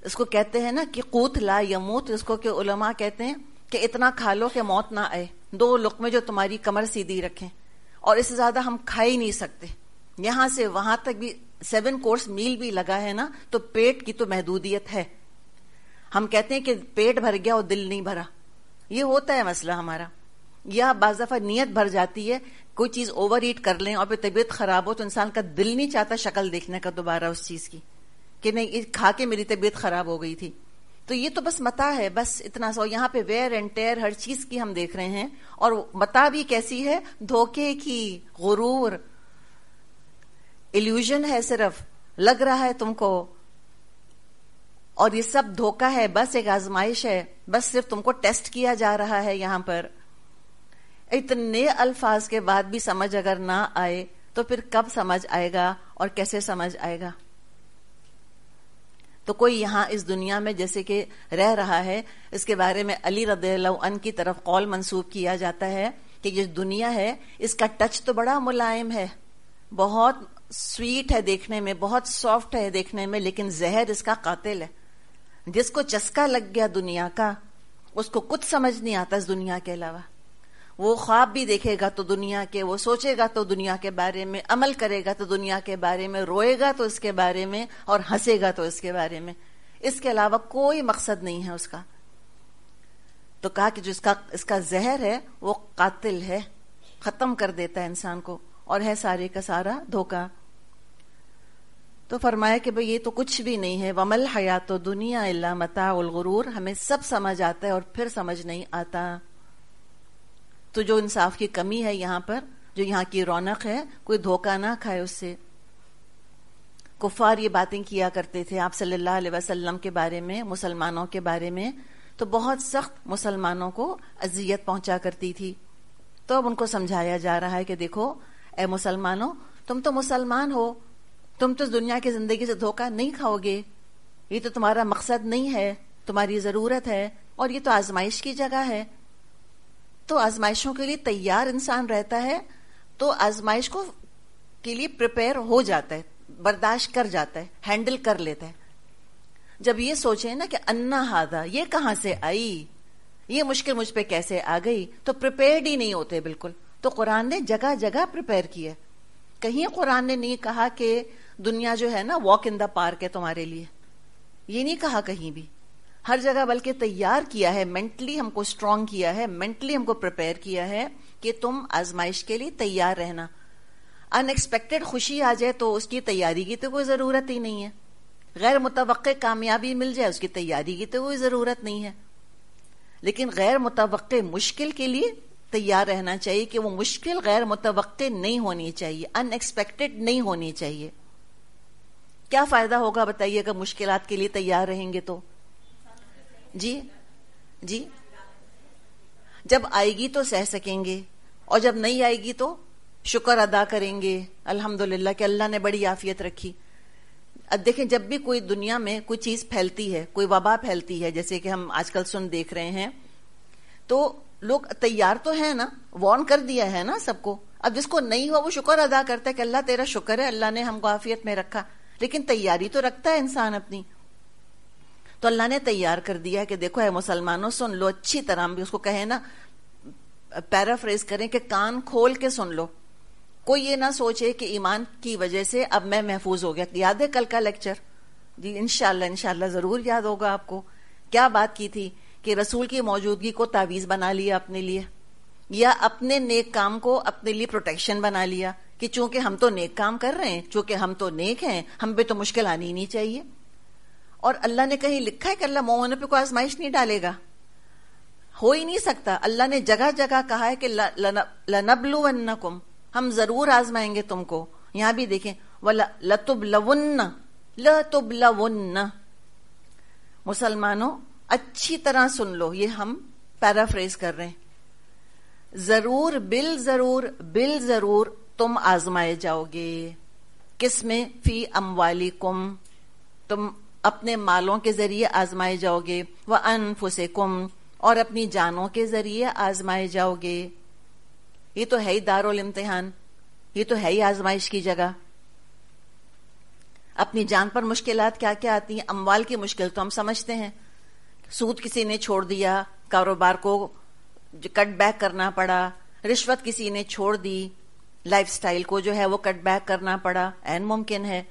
اس کو کہتے ہیں نا کہ قوت لا یموت، اس کو کہ علماء کہتے ہیں کہ اتنا کھا لو کہ موت نہ آئے. 2 لقمے جو تمہاری کمر سیدھی رکھیں، اور اس سے زیادہ ہم کھا ہی نہیں سکتے. یہاں سے وہاں تک بھی 7 کورس میل بھی لگا ہے نا، تو پیٹ کی تو محدودیت ہے. ہم کہتے ہیں کہ پیٹ بھر گیا اور دل نہیں بھرا، یہ ہوتا ہے مسئلہ ہمارا. یا بعض دفعہ نیت بھر جاتی ہے، کوئی چیز اوور ایٹ کر لیں اور پھر طبیعت خراب ہو تو انسان کا دل نہیں چاہتا شکل دیکھنے کا دوبارہ اس چیز کی، کہ نہیں کھا کے میری طبیعت خراب ہو گئی تھی. تو یہ تو بس متاع ہے، بس اتنا سا. یہاں پہ ویئر اینڈ ٹیئر ہر چیز کی ہم دیکھ رہے ہیں. اور متاع بھی کیسی ہے؟ دھوکے کی، غرور، ایلیوژن ہے، صرف لگ رہا ہے تم کو. اور یہ سب دھوکا ہے، بس ایک آزمائش ہے، بس صرف تم کو ٹیسٹ کیا جا رہا ہے یہاں پر. اتنے الفاظ کے بعد بھی سمجھ اگر نہ آئے تو پھر کب سمجھ آئے گا اور کیسے سمجھ آئے گا؟ تو کوئی یہاں اس دنیا میں جیسے کہ رہ رہا ہے، اس کے بارے میں علی رضی اللہ عنہ کی طرف قول منسوب کیا جاتا ہے کہ یہ دنیا ہے اس کا ٹچ تو بڑا ملائم ہے، بہت سویٹ ہے دیکھنے میں، بہت سافٹ ہے دیکھنے میں، لیکن زہر اس کا قاتل ہے. جس کو چسکا لگ گیا دنیا کا، اس کو کچھ سمجھ نہیں آتا اس دنیا کے علاوہ. وہ خواب بھی دیکھے گا تو دنیا کے، وہ سوچے گا تو دنیا کے بارے میں، عمل کرے گا تو دنیا کے بارے میں، روئے گا تو اس کے بارے میں، اور ہنسے گا تو اس کے بارے میں. اس کے علاوہ کوئی مقصد نہیں ہے اس کا. تو کہا کہ جو اس کا زہر ہے وہ قاتل ہے، ختم کر دیتا ہے انسان کو، اور ہے سارے کا سارا دھوکہ. تو فرمایا کہ بھئی یہ تو کچھ بھی نہیں ہے، وَمَا الْحَيَاةُ الدُّنْيَا إِلَّا مَتَاعُ الْغُرُورِ. ہمیں سب سمجھ آتا ہے اور پھر سمجھ نہیں آتا. تو جو انصاف کی کمی ہے یہاں پر، جو یہاں کی رونق ہے، کوئی دھوکہ نہ کھائے اس سے. کفار یہ باتیں کیا کرتے تھے آپ صلی اللہ علیہ وسلم کے بارے میں، مسلمانوں کے بارے میں، تو بہت سخت مسلمانوں کو اذیت پہنچا کرتی تھی. تو اب ان کو سمجھایا جا رہا ہے کہ دیکھو اے مسلمانوں، تم تو مسلمان ہو، تم تو اس دنیا کی زندگی سے دھوکہ نہیں کھاؤ گے، یہ تو تمہارا مقصد نہیں ہے، تمہاری ضرورت ہے، اور یہ تو آزمائش کی جگہ ہے. تو آزمائشوں کے لیے تیار انسان رہتا ہے، تو آزمائش کے لیے پریپئر ہو جاتا ہے، برداشت کر جاتا ہے، ہینڈل کر لیتا ہے. جب یہ سوچیں نا کہ انا ہاذا، یہ کہاں سے آئی، یہ مشکل مجھ پہ کیسے آ گئی، تو پریپیئرڈ ہی نہیں ہوتے بالکل. تو قرآن نے جگہ جگہ پریپیئر کیا. کہیں قرآن نے نہیں کہا کہ دنیا جو ہے نا واک ان دا پارک ہے تمہارے لیے، یہ نہیں کہا کہیں بھی. ہر جگہ بلکہ تیار کیا ہے، مینٹلی ہم کو اسٹرانگ کیا ہے، مینٹلی ہم کو پریپیئر کیا ہے کہ تم آزمائش کے لیے تیار رہنا. ان ایکسپیکٹڈ خوشی آ جائے تو اس کی تیاری کی تو کوئی ضرورت ہی نہیں ہے. غیر متوقع کامیابی مل جائے اس کی تیاری کی تو کوئی ضرورت نہیں ہے. لیکن غیر متوقع مشکل کے لیے تیار رہنا چاہیے کہ وہ مشکل غیر متوقع نہیں ہونی چاہیے، ان ایکسپیکٹڈ نہیں ہونی چاہیے. کیا فائدہ ہوگا بتائیے اگر مشکلات کے لیے تیار رہیں گے تو؟ جی جب آئے گی تو سہ سکیں گے، اور جب نہیں آئے گی تو شکر ادا کریں گے الحمدللہ کہ اللہ نے بڑی عافیت رکھی. اب دیکھیں جب بھی کوئی دنیا میں کوئی چیز پھیلتی ہے، کوئی وبا پھیلتی ہے، جیسے کہ ہم آج کل دیکھ رہے ہیں، تو لوگ تیار تو ہیں نا، وارن کر دیا ہے نا سب کو. اب جس کو نہیں ہوا وہ شکر ادا کرتا ہے کہ اللہ تیرا شکر ہے، اللہ نے ہم کو عافیت میں رکھا. لیکن تیاری تو رکھتا ہے انسان اپنی. تو اللہ نے تیار کر دیا کہ دیکھو اے مسلمانوں سن لو اچھی طرح، بھی اس کو کہیں نا پیرافریز کریں کہ کان کھول کے سن لو. کوئی یہ نہ سوچے کہ ایمان کی وجہ سے اب میں محفوظ ہو گیا. یاد ہے کل کا لیکچر؟ جی انشاءاللہ ضرور یاد ہوگا آپ کو. کیا بات کی تھی کہ رسول کی موجودگی کو تعویذ بنا لیا اپنے لیے، یا اپنے نیک کام کو اپنے لیے پروٹیکشن بنا لیا کہ چونکہ ہم تو نیک کام کر رہے ہیں، چونکہ ہم تو نیک ہیں، ہم پہ تو مشکل آنی ہی نہیں چاہیے. اور اللہ نے کہیں لکھا ہے کہ اللہ مومنوں پہ کوئی آزمائش نہیں ڈالے گا؟ ہو ہی نہیں سکتا. اللہ نے جگہ جگہ کہا ہے کہ لَنَبْلُوَنَّكُمْ، ہم ضرور آزمائیں گے تم کو. یہاں بھی دیکھیں لَتُبْلَوُنَّ لَتُبْلَوُنَّ. مسلمانوں اچھی طرح سن لو، یہ ہم پیرافریز کر رہے ہیں. ضرور بالضرور تم آزمائے جاؤ گے. کس میں؟ فی اموالکم، تم اپنے مالوں کے ذریعے آزمائے جاؤ گے. وانفسکم، اور اپنی جانوں کے ذریعے آزمائے جاؤ گے. یہ تو ہے ہی دارالامتحان، یہ تو ہے ہی آزمائش کی جگہ. اپنی جان پر مشکلات کیا کیا آتی ہیں. اموال کی مشکل تو ہم سمجھتے ہیں، سود کسی نے چھوڑ دیا، کاروبار کو کٹ بیک کرنا پڑا. رشوت کسی نے چھوڑ دی، لائف سٹائل کو جو ہے وہ کٹ بیک کرنا پڑا، عین ممکن ہے.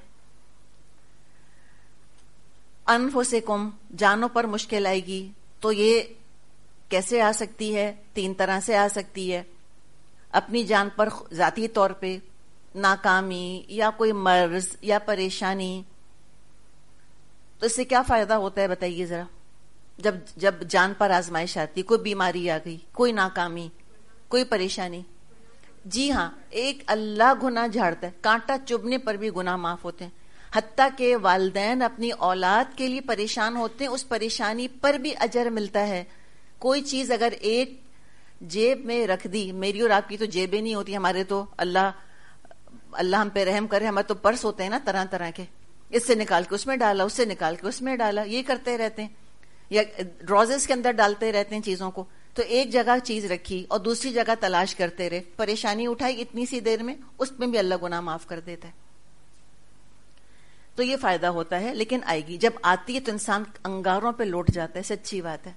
انفسکم، جانوں پر مشکل آئے گی تو یہ کیسے آ سکتی ہے؟ 3 طرح سے آ سکتی ہے. اپنی جان پر ذاتی طور پہ ناکامی یا کوئی مرض یا پریشانی. تو اس سے کیا فائدہ ہوتا ہے بتائیے ذرا؟ جب جان پر آزمائش آتی، کوئی بیماری آ گئی، کوئی ناکامی، کوئی پریشانی. جی ہاں، ایک اللہ گناہ جھاڑتا ہے، کانٹا چبھنے پر بھی گناہ معاف ہوتے ہیں. حتیٰ کہ والدین اپنی اولاد کے لیے پریشان ہوتے ہیں، اس پریشانی پر بھی اجر ملتا ہے. کوئی چیز اگر ایک جیب میں رکھ دی، میری اور آپ کی تو جیبیں نہیں ہوتی، ہمارے تو اللہ ہم پہ رحم کرے، ہمارے تو پرس ہوتے ہیں نا طرح طرح کے. اس سے نکال کے اس میں ڈالا، اس سے نکال کے اس میں ڈالا، یہ کرتے رہتے ہیں، یا ڈرازرز کے اندر ڈالتے رہتے ہیں چیزوں کو. تو ایک جگہ چیز رکھی اور دوسری جگہ تلاش کرتے رہے، پریشانی اٹھائی اتنی سی دیر میں، اس میں بھی اللہ گناہ معاف کر دیتا ہے. تو یہ فائدہ ہوتا ہے، لیکن آئے گی. جب آتی ہے تو انسان انگاروں پہ لوٹ جاتا ہے، سچی بات ہے.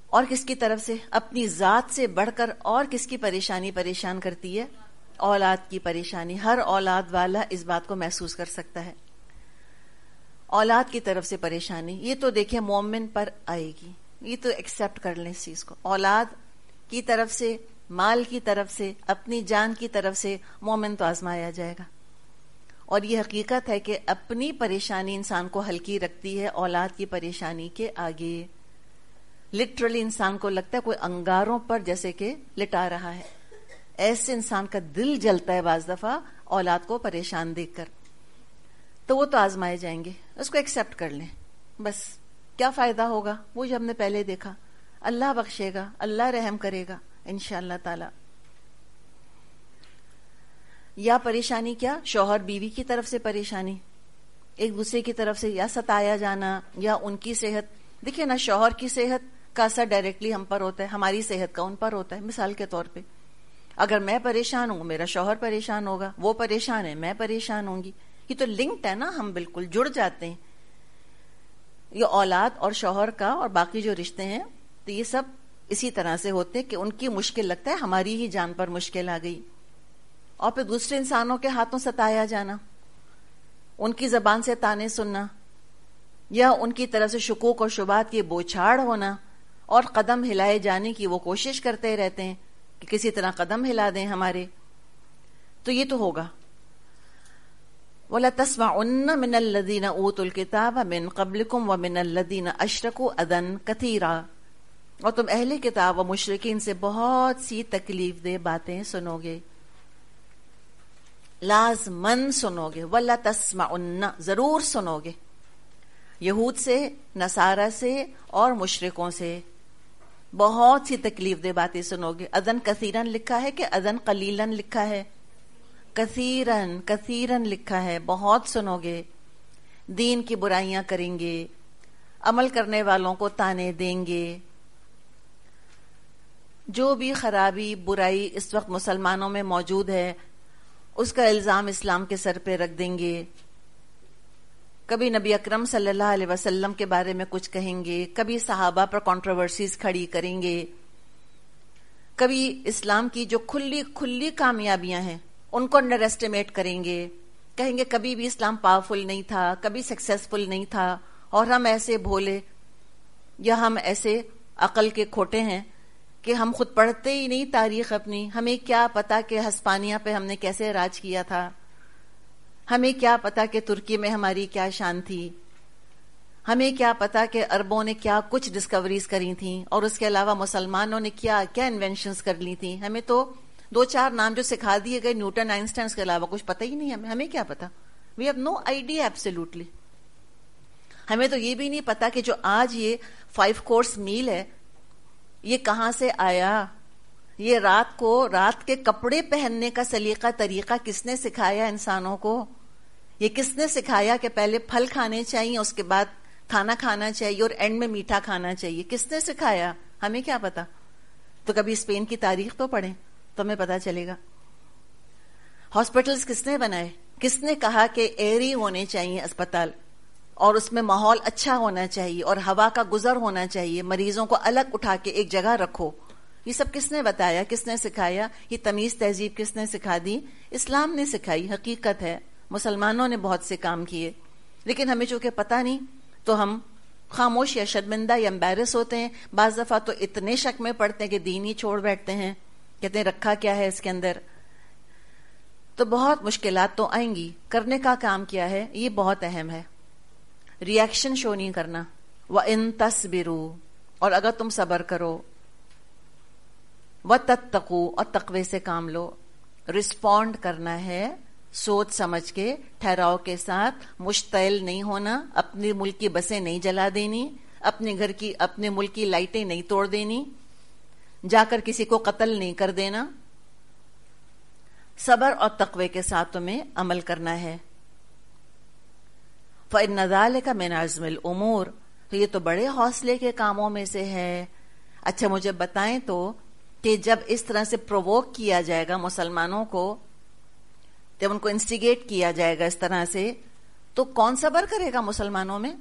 اور کس کی طرف سے؟ اپنی ذات سے بڑھ کر اور کس کی پریشانی پریشان کرتی ہے؟ اولاد کی پریشانی. ہر اولاد والا اس بات کو محسوس کر سکتا ہے. اولاد کی طرف سے پریشانی، یہ تو دیکھیں مومن پر آئے گی، یہ تو ایکسپٹ کر لیں اس چیز کو. اولاد کی طرف سے، مال کی طرف سے، اپنی جان کی طرف سے مومن تو آزمایا جائے گا. اور یہ حقیقت ہے کہ اپنی پریشانی انسان کو ہلکی رکھتی ہے اولاد کی پریشانی کے آگے. لٹرلی انسان کو لگتا ہے کوئی انگاروں پر جیسے کہ لٹا رہا ہے. ایسے انسان کا دل جلتا ہے بعض دفعہ اولاد کو پریشان دیکھ کر. تو وہ تو آزمائے جائیں گے، اس کو ایکسپٹ کر لیں. بس کیا فائدہ ہوگا؟ وہ جو ہم نے پہلے دیکھا، اللہ بخشے گا، اللہ رحم کرے گا انشاءاللہ تعالی. یا پریشانی کیا؟ شوہر بیوی کی طرف سے پریشانی، ایک دوسرے کی طرف سے یا ستایا جانا، یا ان کی صحت. دیکھیں نا، شوہر کی صحت کا اثر ڈائریکٹلی ہم پر ہوتا ہے، ہماری صحت کا ان پر ہوتا ہے. مثال کے طور پہ اگر میں پریشان ہوں میرا شوہر پریشان ہوگا، وہ پریشان ہے میں پریشان ہوں گی. یہ تو لنکڈ ہے نا، ہم بالکل جڑ جاتے ہیں. یہ اولاد اور شوہر کا اور باقی جو رشتے ہیں تو یہ سب اسی طرح سے ہوتے ہیں کہ ان کی مشکل لگتا ہے ہماری ہی جان پر مشکل آ گئی. اور پھر دوسرے انسانوں کے ہاتھوں ستایا جانا، ان کی زبان سے تانے سننا، یا ان کی طرف سے شکوک اور شبہات کی بوچھاڑ ہونا، اور قدم ہلائے جانے کی وہ کوشش کرتے رہتے ہیں کہ کسی طرح قدم ہلا دیں ہمارے. تو یہ تو ہوگا. وَلَتَسْمَعُنَّ مِنَ الَّذِينَ أُوتُوا الْكِتَابَ مِنْ قَبْلِكُمْ وَمِنَ الَّذِينَ أَشْرَكُوا أَذًى كَثِيرًا. اور تم اہل کتاب و مشرکین سے بہت سی تکلیف دہ باتیں سنو گے، لازماً سنو گے. وَلَتَسْمَعُنَّ، ضرور سنو گے. یہود سے، نصارہ سے اور مشرکوں سے بہت سی تکلیف دہ باتیں سنو گے. اذن کثیرن لکھا ہے کہ اذن قلیلن لکھا ہے؟ کثیرن، کثیرن لکھا ہے. بہت سنو گے. دین کی برائیاں کریں گے، عمل کرنے والوں کو تانے دیں گے. جو بھی خرابی برائی اس وقت مسلمانوں میں موجود ہے اس کا الزام اسلام کے سر پہ رکھ دیں گے. کبھی نبی اکرم صلی اللہ علیہ وسلم کے بارے میں کچھ کہیں گے، کبھی صحابہ پر کنٹروورسیز کھڑی کریں گے، کبھی اسلام کی جو کھلی کامیابیاں ہیں ان کو انڈر ایسٹیمیٹ کریں گے. کہیں گے کبھی بھی اسلام پاورفل نہیں تھا، کبھی سکسیسفل نہیں تھا، اور ہم ایسے بھولے یا ہم ایسے عقل کے کھوٹے ہیں کہ ہم خود پڑھتے ہی نہیں تاریخ اپنی. ہمیں کیا پتا کہ ہسپانیہ پہ ہم نے کیسے راج کیا تھا، ہمیں کیا پتا کہ ترکی میں ہماری کیا شان تھی، ہمیں کیا پتا کہ عربوں نے کیا کچھ ڈسکوریز کری تھیں، اور اس کے علاوہ مسلمانوں نے کیا کیا انوینشنز کر لی تھیں. ہمیں تو دو چار نام جو سکھا دیے گئے نیوٹن آئنسٹائن کے علاوہ کچھ پتہ ہی نہیں. ہمیں کیا پتا؟ We have no idea absolutely. ہمیں تو یہ بھی نہیں پتا کہ جو آج یہ 5 کورس میل ہے یہ کہاں سے آیا. یہ رات کے کپڑے پہننے کا سلیقہ طریقہ کس نے سکھایا انسانوں کو؟ یہ کس نے سکھایا کہ پہلے پھل کھانے چاہیے، اس کے بعد کھانا کھانا چاہیے، اور اینڈ میں میٹھا کھانا چاہیے؟ کس نے سکھایا؟ ہمیں کیا پتا. تو کبھی اسپین کی تاریخ تو پڑھیں تو ہمیں پتا چلے گا. ہاسپٹلز کس نے بنائے؟ کس نے کہا کہ ایری ہونے چاہیے اسپتال، اور اس میں ماحول اچھا ہونا چاہیے، اور ہوا کا گزر ہونا چاہیے، مریضوں کو الگ اٹھا کے ایک جگہ رکھو؟ یہ سب کس نے بتایا، کس نے سکھایا؟ یہ تمیز تہذیب کس نے سکھا دی؟ اسلام نے سکھائی. حقیقت ہے مسلمانوں نے بہت سے کام کیے، لیکن ہمیں چونکہ پتہ نہیں تو ہم خاموش یا شرمندہ یا امبیرس ہوتے ہیں. بعض دفعہ تو اتنے شک میں پڑتے ہیں کہ دین ہی چھوڑ بیٹھتے ہیں، کہتے ہیں رکھا کیا ہے اس کے اندر. تو بہت مشکلات تو آئیں گی. کرنے کا کام کیا ہے یہ بہت اہم ہے. ریئیکشن شو نہیں کرنا. وَإِن تَصْبِرُوا، اور اگر تم صبر کرو، وَتَتَّقُوا، اور تقوی سے کام لو. رسپونڈ کرنا ہے سوچ سمجھ کے، ٹھہراؤ کے ساتھ، مشتعل نہیں ہونا، اپنے ملک کی بسیں نہیں جلا دینی، اپنے گھر کی اپنے ملک کی لائٹیں نہیں توڑ دینی، جا کر کسی کو قتل نہیں کر دینا. صبر اور تقوی کے ساتھ تمہیں عمل کرنا ہے. فإن ذلك من عزم الأمور، تو یہ تو بڑے حوصلے کے کاموں میں سے ہے۔ اچھا مجھے بتائیں تو کہ جب اس طرح سے پرووک کیا جائے گا مسلمانوں کو، جب ان کو انسٹیگیٹ کیا جائے گا اس طرح سے، تو کون صبر کرے گا مسلمانوں میں؟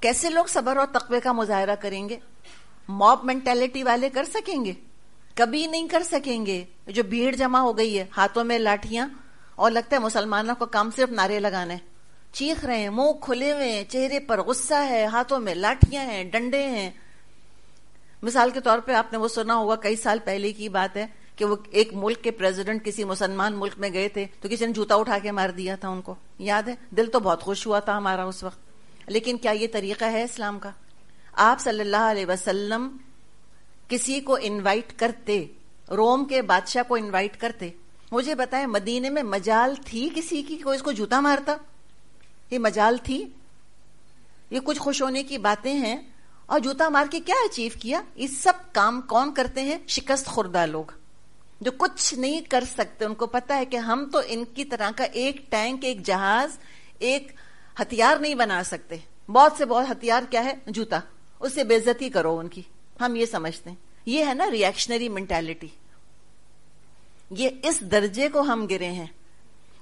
کیسے لوگ صبر اور تقوی کا مظاہرہ کریں گے؟ موب مینٹیلٹی والے کر سکیں گے؟ کبھی نہیں کر سکیں گے۔ جو بھیڑ جمع ہو گئی ہے، ہاتھوں میں لاٹھیاں، اور لگتا ہے مسلمانوں کو کام صرف نعرے لگانے، چیخ رہے ہیں، منہ کھلے ہوئے ہیں، چہرے پر غصہ ہے، ہاتھوں میں لاٹھیاں ہیں، ڈنڈے ہیں۔ مثال کے طور پہ آپ نے وہ سنا ہوگا، کئی سال پہلے کی بات ہے کہ وہ ایک ملک کے پریزیڈنٹ کسی مسلمان ملک میں گئے تھے تو کسی نے جوتا اٹھا کے مار دیا تھا ان کو، یاد ہے؟ دل تو بہت خوش ہوا تھا ہمارا اس وقت، لیکن کیا یہ طریقہ ہے اسلام کا؟ آپ صلی اللہ علیہ وسلم کسی کو انوائٹ کرتے، روم کے بادشاہ کو انوائٹ کرتے، مجھے بتائیں مدینے میں مجال تھی کسی کی کوئی اس کو جوتا مارتا؟ یہ مجال تھی؟ یہ کچھ خوش ہونے کی باتیں ہیں، اور جوتا مار کے کیا اچیو کیا؟ یہ سب کام کون کرتے ہیں؟ شکست خوردہ لوگ جو کچھ نہیں کر سکتے۔ ان کو پتا ہے کہ ہم تو ان کی طرح کا ایک ٹینک، ایک جہاز، ایک ہتھیار نہیں بنا سکتے۔ بہت سے بہت ہتھیار کیا ہے؟ جوتا، اس سے بے عزتی کرو ان کی، ہم یہ سمجھتے ہیں۔ یہ ہے نا ریئیکشنری مینٹالٹی، یہ اس درجے کو ہم گرے ہیں۔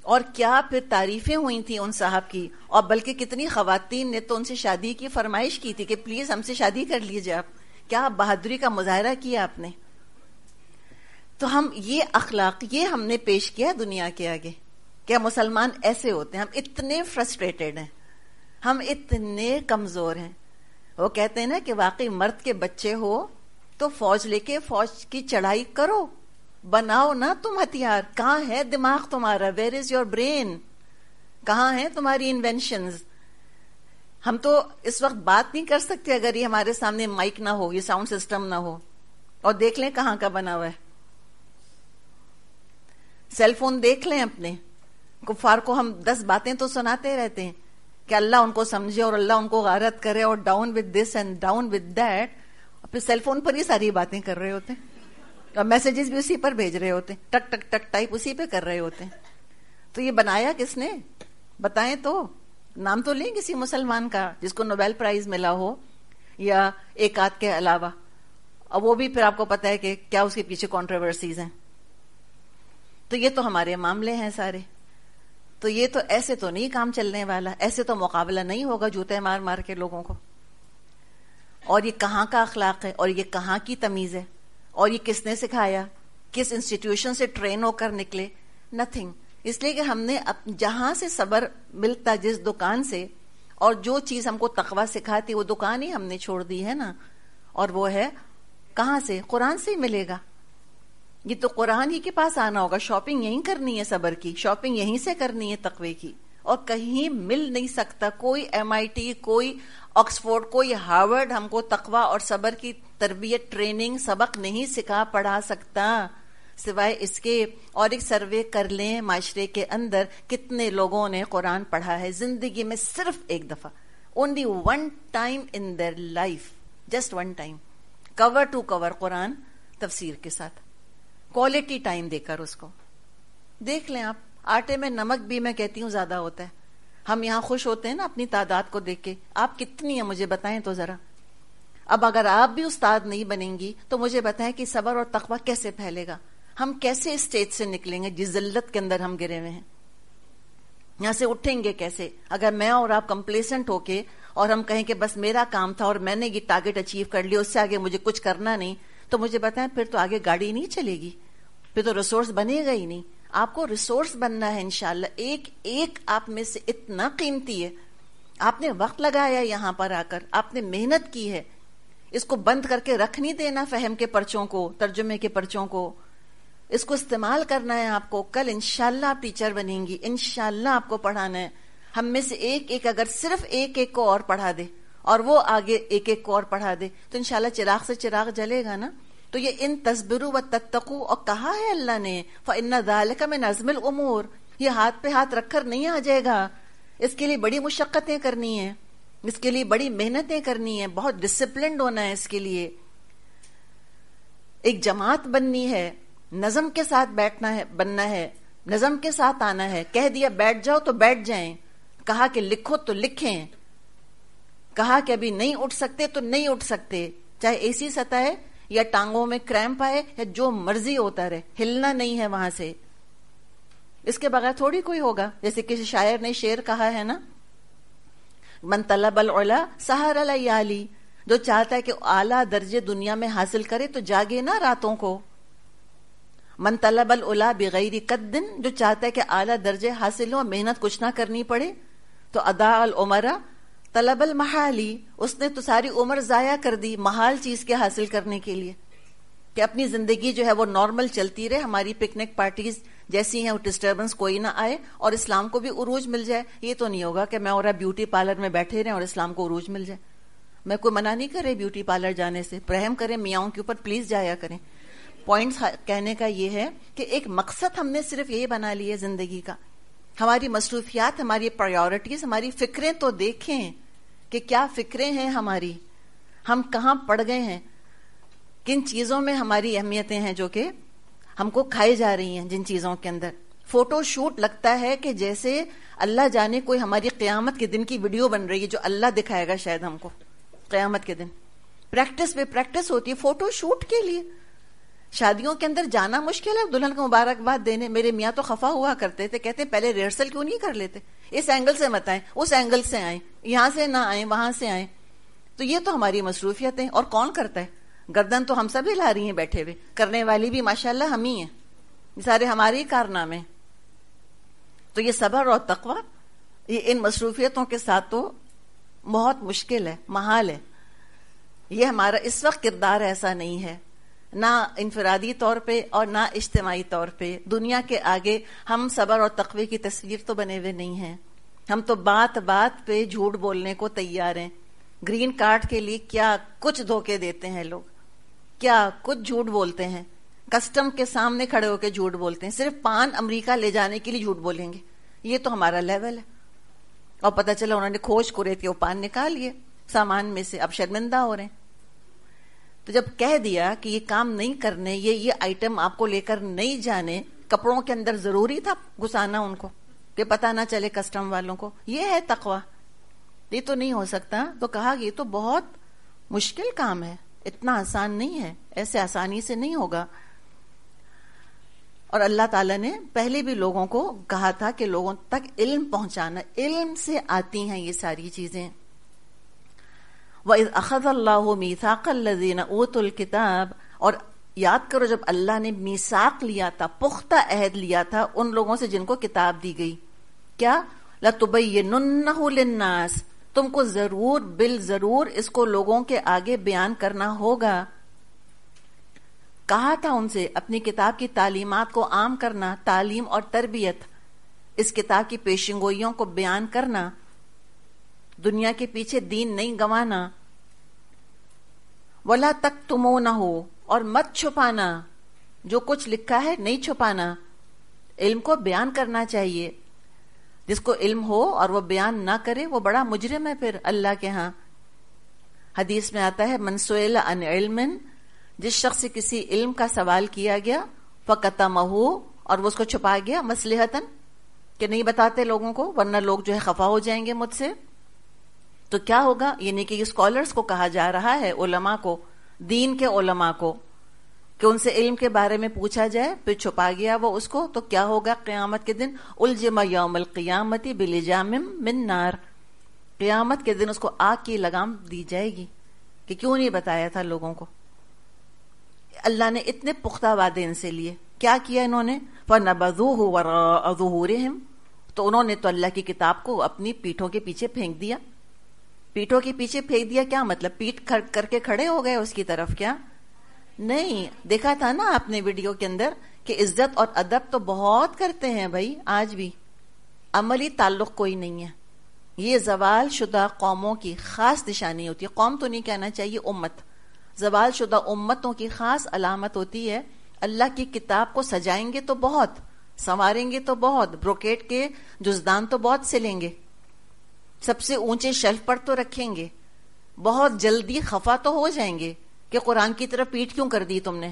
اور کیا پھر تعریفیں ہوئی تھیں ان صاحب کی، اور بلکہ کتنی خواتین نے تو ان سے شادی کی فرمائش کی تھی کہ پلیز ہم سے شادی کر لیجیے آپ، کیا بہادری کا مظاہرہ کیا آپ نے۔ تو ہم یہ اخلاق، یہ ہم نے پیش کیا دنیا کے آگے، کیا مسلمان ایسے ہوتے ہیں؟ ہم اتنے فرسٹریٹڈ ہیں، ہم اتنے کمزور ہیں۔ وہ کہتے ہیں نا کہ واقعی مرد کے بچے ہو تو فوج لے کے فوج کی چڑھائی کرو، بناؤ نا تم ہتھیار۔ کہاں ہے دماغ تمہارا؟ Where is your brain? کہاں ہیں تمہاری انوینشنز؟ ہم تو اس وقت بات نہیں کر سکتے اگر یہ ہمارے سامنے مائک نہ ہو، یہ ساؤنڈ سسٹم نہ ہو، اور دیکھ لیں کہاں کا بنا ہوا ہے۔ سیل فون دیکھ لیں اپنے، کفار کو ہم 10 باتیں تو سناتے رہتے ہیں کہ اللہ ان کو سمجھے اور اللہ ان کو غارت کرے اور down with this and down with that, اور پھر سیل فون پر ہی ساری باتیں کر رہے ہوتے ہیں، اور میسیجز بھی اسی پر بھیج رہے ہوتے ہیں، ٹک ٹک ٹک ٹائپ اسی پہ کر رہے ہوتے ہیں۔ تو یہ بنایا کس نے؟ بتائیں تو، نام تو لیں کسی مسلمان کا جس کو نوبیل پرائز ملا ہو، یا ایک آدھ کے علاوہ، اور وہ بھی پھر آپ کو پتا ہے کہ کیا اس کے پیچھے کنٹروورسیز ہیں۔ تو یہ تو ہمارے معاملے ہیں سارے، تو یہ تو ایسے تو نہیں کام چلنے والا، ایسے تو مقابلہ نہیں ہوگا جوتے مار مار کے لوگوں کو۔ اور یہ کہاں کا اخلاق ہے، اور یہ کہاں کی تمیز ہے، اور یہ کس نے سکھایا؟ کس انسٹیٹیوشن سے ٹرین ہو کر نکلے؟ نتھنگ۔ اس لیے کہ ہم نے جہاں سے صبر ملتا، جس دکان سے، اور جو چیز ہم کو تقویٰ سکھاتی، وہ دکان ہی ہم نے چھوڑ دی ہے نا، اور وہ ہے کہاں سے؟ قرآن سے ہی ملے گا۔ یہ تو قرآن ہی کے پاس آنا ہوگا، شاپنگ یہیں کرنی ہے صبر کی، شاپنگ یہیں سے کرنی ہے تقوی کی، اور کہیں مل نہیں سکتا۔ کوئی MIT، کوئی آکسفورڈ، کوئی ہارورڈ ہم کو تقوی اور صبر کی تربیت، ٹریننگ، سبق نہیں سکھا پڑھا سکتا، سوائے اس کے۔ اور ایک سروے کر لیں معاشرے کے اندر کتنے لوگوں نے قرآن پڑھا ہے زندگی میں صرف ایک دفعہ، only one time in their life، just one time، cover to cover قرآن تفسیر کے ساتھ، کوالٹی ٹائم دے کر اس کو۔ دیکھ لیں آپ، آٹے میں نمک بھی میں کہتی ہوں زیادہ ہوتا ہے۔ ہم یہاں خوش ہوتے ہیں نا اپنی تعداد کو دیکھ کے، آپ کتنی ہیں مجھے بتائیں تو ذرا۔ اب اگر آپ بھی استاد نہیں بنیں گی تو مجھے بتائیں کہ صبر اور تقویٰ کیسے پھیلے گا؟ ہم کیسے اس اسٹیج سے نکلیں گے جس ذلت کے اندر ہم گرے ہوئے ہیں؟ یہاں سے اٹھیں گے کیسے اگر میں اور آپ کمپلیسنٹ ہو کے اور ہم کہیں کہ بس میرا کام تھا اور میں نے یہ ٹارگٹ اچیو کر لیا، اس سے آگے مجھے کچھ کرنا نہیں؟ تو مجھے بتائیں پھر تو آگے گاڑی نہیں چلے گی، پھر تو ریسورس بنے گا ہی نہیں۔ آپ کو ریسورس بننا ہے انشاءاللہ، ایک ایک آپ میں سے اتنا قیمتی ہے۔ آپ نے وقت لگایا یہاں پر آ کر، آپ نے محنت کی ہے، اس کو بند کر کے رکھ نہیں دینا فہم کے پرچوں کو، ترجمے کے پرچوں کو، اس کو استعمال کرنا ہے آپ کو۔ کل انشاءاللہ آپ ٹیچر بنیں گی، انشاءاللہ آپ کو پڑھانا ہے۔ ہم میں سے ایک ایک اگر صرف ایک ایک کو اور پڑھا دے اور وہ آگے ایک ایک کو اور پڑھا دے تو انشاءاللہ چراغ سے چراغ جلے گا نا۔ تو یہ ان تصبروا وتتقوا، اور کہا ہے اللہ نے فإن ذلک من عزم الامور، یہ ہاتھ پہ ہاتھ رکھ کر نہیں آ جائے گا، اس کے لیے بڑی مشقتیں کرنی ہیں، اس کے لیے بڑی محنتیں کرنی ہیں، بہت ڈسپلنڈ ہونا ہے، اس کے لیے ایک جماعت بننی ہے، نظم کے ساتھ بیٹھنا ہے، بننا ہے، نظم کے ساتھ آنا ہے۔ کہہ دیا بیٹھ جاؤ تو بیٹھ جائیں، کہا کہ لکھو تو لکھیں، کہا کہ ابھی نہیں اٹھ سکتے تو نہیں اٹھ سکتے، چاہے ایسی سطح ہے یا ٹانگوں میں کریمپ آئے یا جو مرضی ہوتا رہے، ہلنا نہیں ہے وہاں سے. اس کے بغیر تھوڑی کوئی ہوگا. جیسے کسی شاعر نے شعر کہا ہے نا، من طلب العلا سہر الیالی، جو چاہتا ہے کہ اعلیٰ درجے دنیا میں حاصل کرے تو جاگے نا راتوں کو. من طلب العلا بغیر قد، جو چاہتا ہے کہ اعلیٰ درجے حاصل ہو، محنت کچھ نہ کرنی پڑے، تو اضاع العمر طلب المحالی، اس نے تو ساری عمر ضائع کر دی محال چیز کے حاصل کرنے کے لیے، کہ اپنی زندگی جو ہے وہ نارمل چلتی رہے، ہماری پکنک پارٹیز جیسی ہیں، وہ ڈسٹربنس کوئی نہ آئے اور اسلام کو بھی عروج مل جائے. یہ تو نہیں ہوگا کہ میں اور بیوٹی پارلر میں بیٹھے رہیں اور اسلام کو عروج مل جائے. میں کوئی منع نہیں کر رہی بیوٹی پارلر جانے سے، رحم کریں میاؤں کے اوپر، پلیز جایا کریں. پوائنٹس کہنے کا یہ ہے کہ ایک مقصد ہم نے صرف یہی بنا لی ہے زندگی کا. ہماری مصروفیات، ہماری پرائیورٹیز، ہماری فکریں تو دیکھیں کہ کیا فکریں ہیں ہماری، ہم کہاں پڑ گئے ہیں، کن چیزوں میں ہماری اہمیتیں ہیں جو کہ ہم کو کھائی جا رہی ہیں. جن چیزوں کے اندر فوٹو شوٹ لگتا ہے کہ جیسے اللہ جانے کوئی ہماری قیامت کے دن کی ویڈیو بن رہی ہے جو اللہ دکھائے گا شاید ہم کو قیامت کے دن. پریکٹس پہ پریکٹس ہوتی ہے فوٹو شوٹ کے لیے. شادیوں کے اندر جانا مشکل ہے دلہن کو مبارکباد دینے. میرے میاں تو خفا ہوا کرتے تھے، کہتے پہلے ریہرسل کیوں نہیں کر لیتے، اس اینگل سے مت آئیں، اس اینگل سے آئیں، یہاں سے نہ آئیں، وہاں سے آئیں. تو یہ تو ہماری مصروفیت ہے. اور کون کرتا ہے؟ گردن تو ہم سب ہلا رہی ہیں بیٹھے ہوئے، کرنے والی بھی ماشاءاللہ ہم ہی ہیں، یہ سارے ہمارے ہی کارنامے. تو یہ صبر اور تقویٰ، یہ ان مصروفیتوں کے ساتھ تو بہت مشکل ہے، محال ہے. یہ ہمارا اس وقت کردار ایسا نہیں ہے، نہ انفرادی طور پہ اور نہ اجتماعی طور پہ. دنیا کے آگے ہم صبر اور تقوی کی تصویر تو بنے ہوئے نہیں ہیں. ہم تو بات بات پہ جھوٹ بولنے کو تیار ہیں. گرین کارڈ کے لیے کیا کچھ دھوکے دیتے ہیں لوگ، کیا کچھ جھوٹ بولتے ہیں. کسٹم کے سامنے کھڑے ہو کے جھوٹ بولتے ہیں، صرف پان امریکہ لے جانے کے لیے جھوٹ بولیں گے. یہ تو ہمارا لیول ہے. اور پتہ چلا انہوں نے کھوج کرے تھے، وہ پان نکال لیے سامان میں سے، اب شرمندہ ہو رہے ہیں. تو جب کہہ دیا کہ یہ کام نہیں کرنے، یہ آئٹم آپ کو لے کر نہیں جانے، کپڑوں کے اندر ضروری تھا گھسانا ان کو کہ پتہ نہ چلے کسٹم والوں کو. یہ ہے تقویٰ. یہ تو نہیں ہو سکتا. تو کہا یہ تو بہت مشکل کام ہے، اتنا آسان نہیں ہے، ایسے آسانی سے نہیں ہوگا. اور اللہ تعالیٰ نے پہلے بھی لوگوں کو کہا تھا کہ لوگوں تک علم پہنچانا، علم سے آتی ہیں یہ ساری چیزیں. وَإِذْ أَخَذَ اللَّهُ مِيثَاقَ الَّذِينَ أُوتُوا الْكِتَابَ، اور یاد کرو جب اللہ نے میثاق لیا تھا، پختہ عہد لیا تھا ان لوگوں سے جن کو کتاب دی گئی. کیا؟ لَتُبَيِّنُنَّهُ لِلنَّاسِ، تم کو ضرور بالضرور اس کو لوگوں کے آگے بیان کرنا ہوگا. کہا تھا ان سے اپنی کتاب کی تعلیمات کو عام کرنا، تعلیم اور تربیت، اس کتاب کی پیشنگوئیوں کو بیان کرنا، دنیا کے پیچھے دین نہیں گنوانا. وَلَا تَكْتُمُونَهُ، اور مت چھپانا، جو کچھ لکھا ہے نہیں چھپانا. علم کو بیان کرنا چاہیے. جس کو علم ہو اور وہ بیان نہ کرے وہ بڑا مجرم ہے پھر اللہ کے ہاں. حدیث میں آتا ہے من سئل عن علم، جس شخص سے کسی علم کا سوال کیا گیا، فَكَتَمَهُ، اور وہ اس کو چھپا گیا، مصلحتاً، کہ نہیں بتاتے لوگوں کو ورنہ لوگ جو ہے خفا ہو جائیں گے مجھ سے. تو کیا ہوگا؟ یعنی کہ اسکالرز کو کہا جا رہا ہے، علماء کو، دین کے علماء کو، کہ ان سے علم کے بارے میں پوچھا جائے پھر چھپا گیا وہ اس کو، تو کیا ہوگا قیامت کے دن؟ الجم یوم القیامت بلجام من نار، قیامت کے دن اس کو آگ کی لگام دی جائے گی کہ کیوں نہیں بتایا تھا لوگوں کو. اللہ نے اتنے پختہ وعدے ان سے لیے. کیا کیا انہوں نے؟ فَنَبَذُوهُ وَرَاءَ ظُهُورِهِمْ، تو انہوں نے تو اللہ کی کتاب کو اپنی پیٹھوں کے پیچھے پھینک دیا. پیٹھوں کے پیچھے پھینک دیا کیا مطلب؟ پیٹ کر کے کھڑے ہو گئے اس کی طرف؟ کیا نہیں دیکھا تھا نا آپ نے ویڈیو کے اندر کہ عزت اور ادب تو بہت کرتے ہیں بھائی، آج بھی عملی تعلق کوئی نہیں ہے. یہ زوال شدہ قوموں کی خاص نشانی ہوتی ہے. قوم تو نہیں کہنا چاہیے، امت. زوال شدہ امتوں کی خاص علامت ہوتی ہے. اللہ کی کتاب کو سجائیں گے تو بہت، سنواریں گے تو بہت، بروکیٹ کے جزدان تو بہت سلیں گے، سب سے اونچے شیلف پر تو رکھیں گے، بہت جلدی خفا تو ہو جائیں گے کہ قرآن کی طرف پیٹ کیوں کر دی تم نے،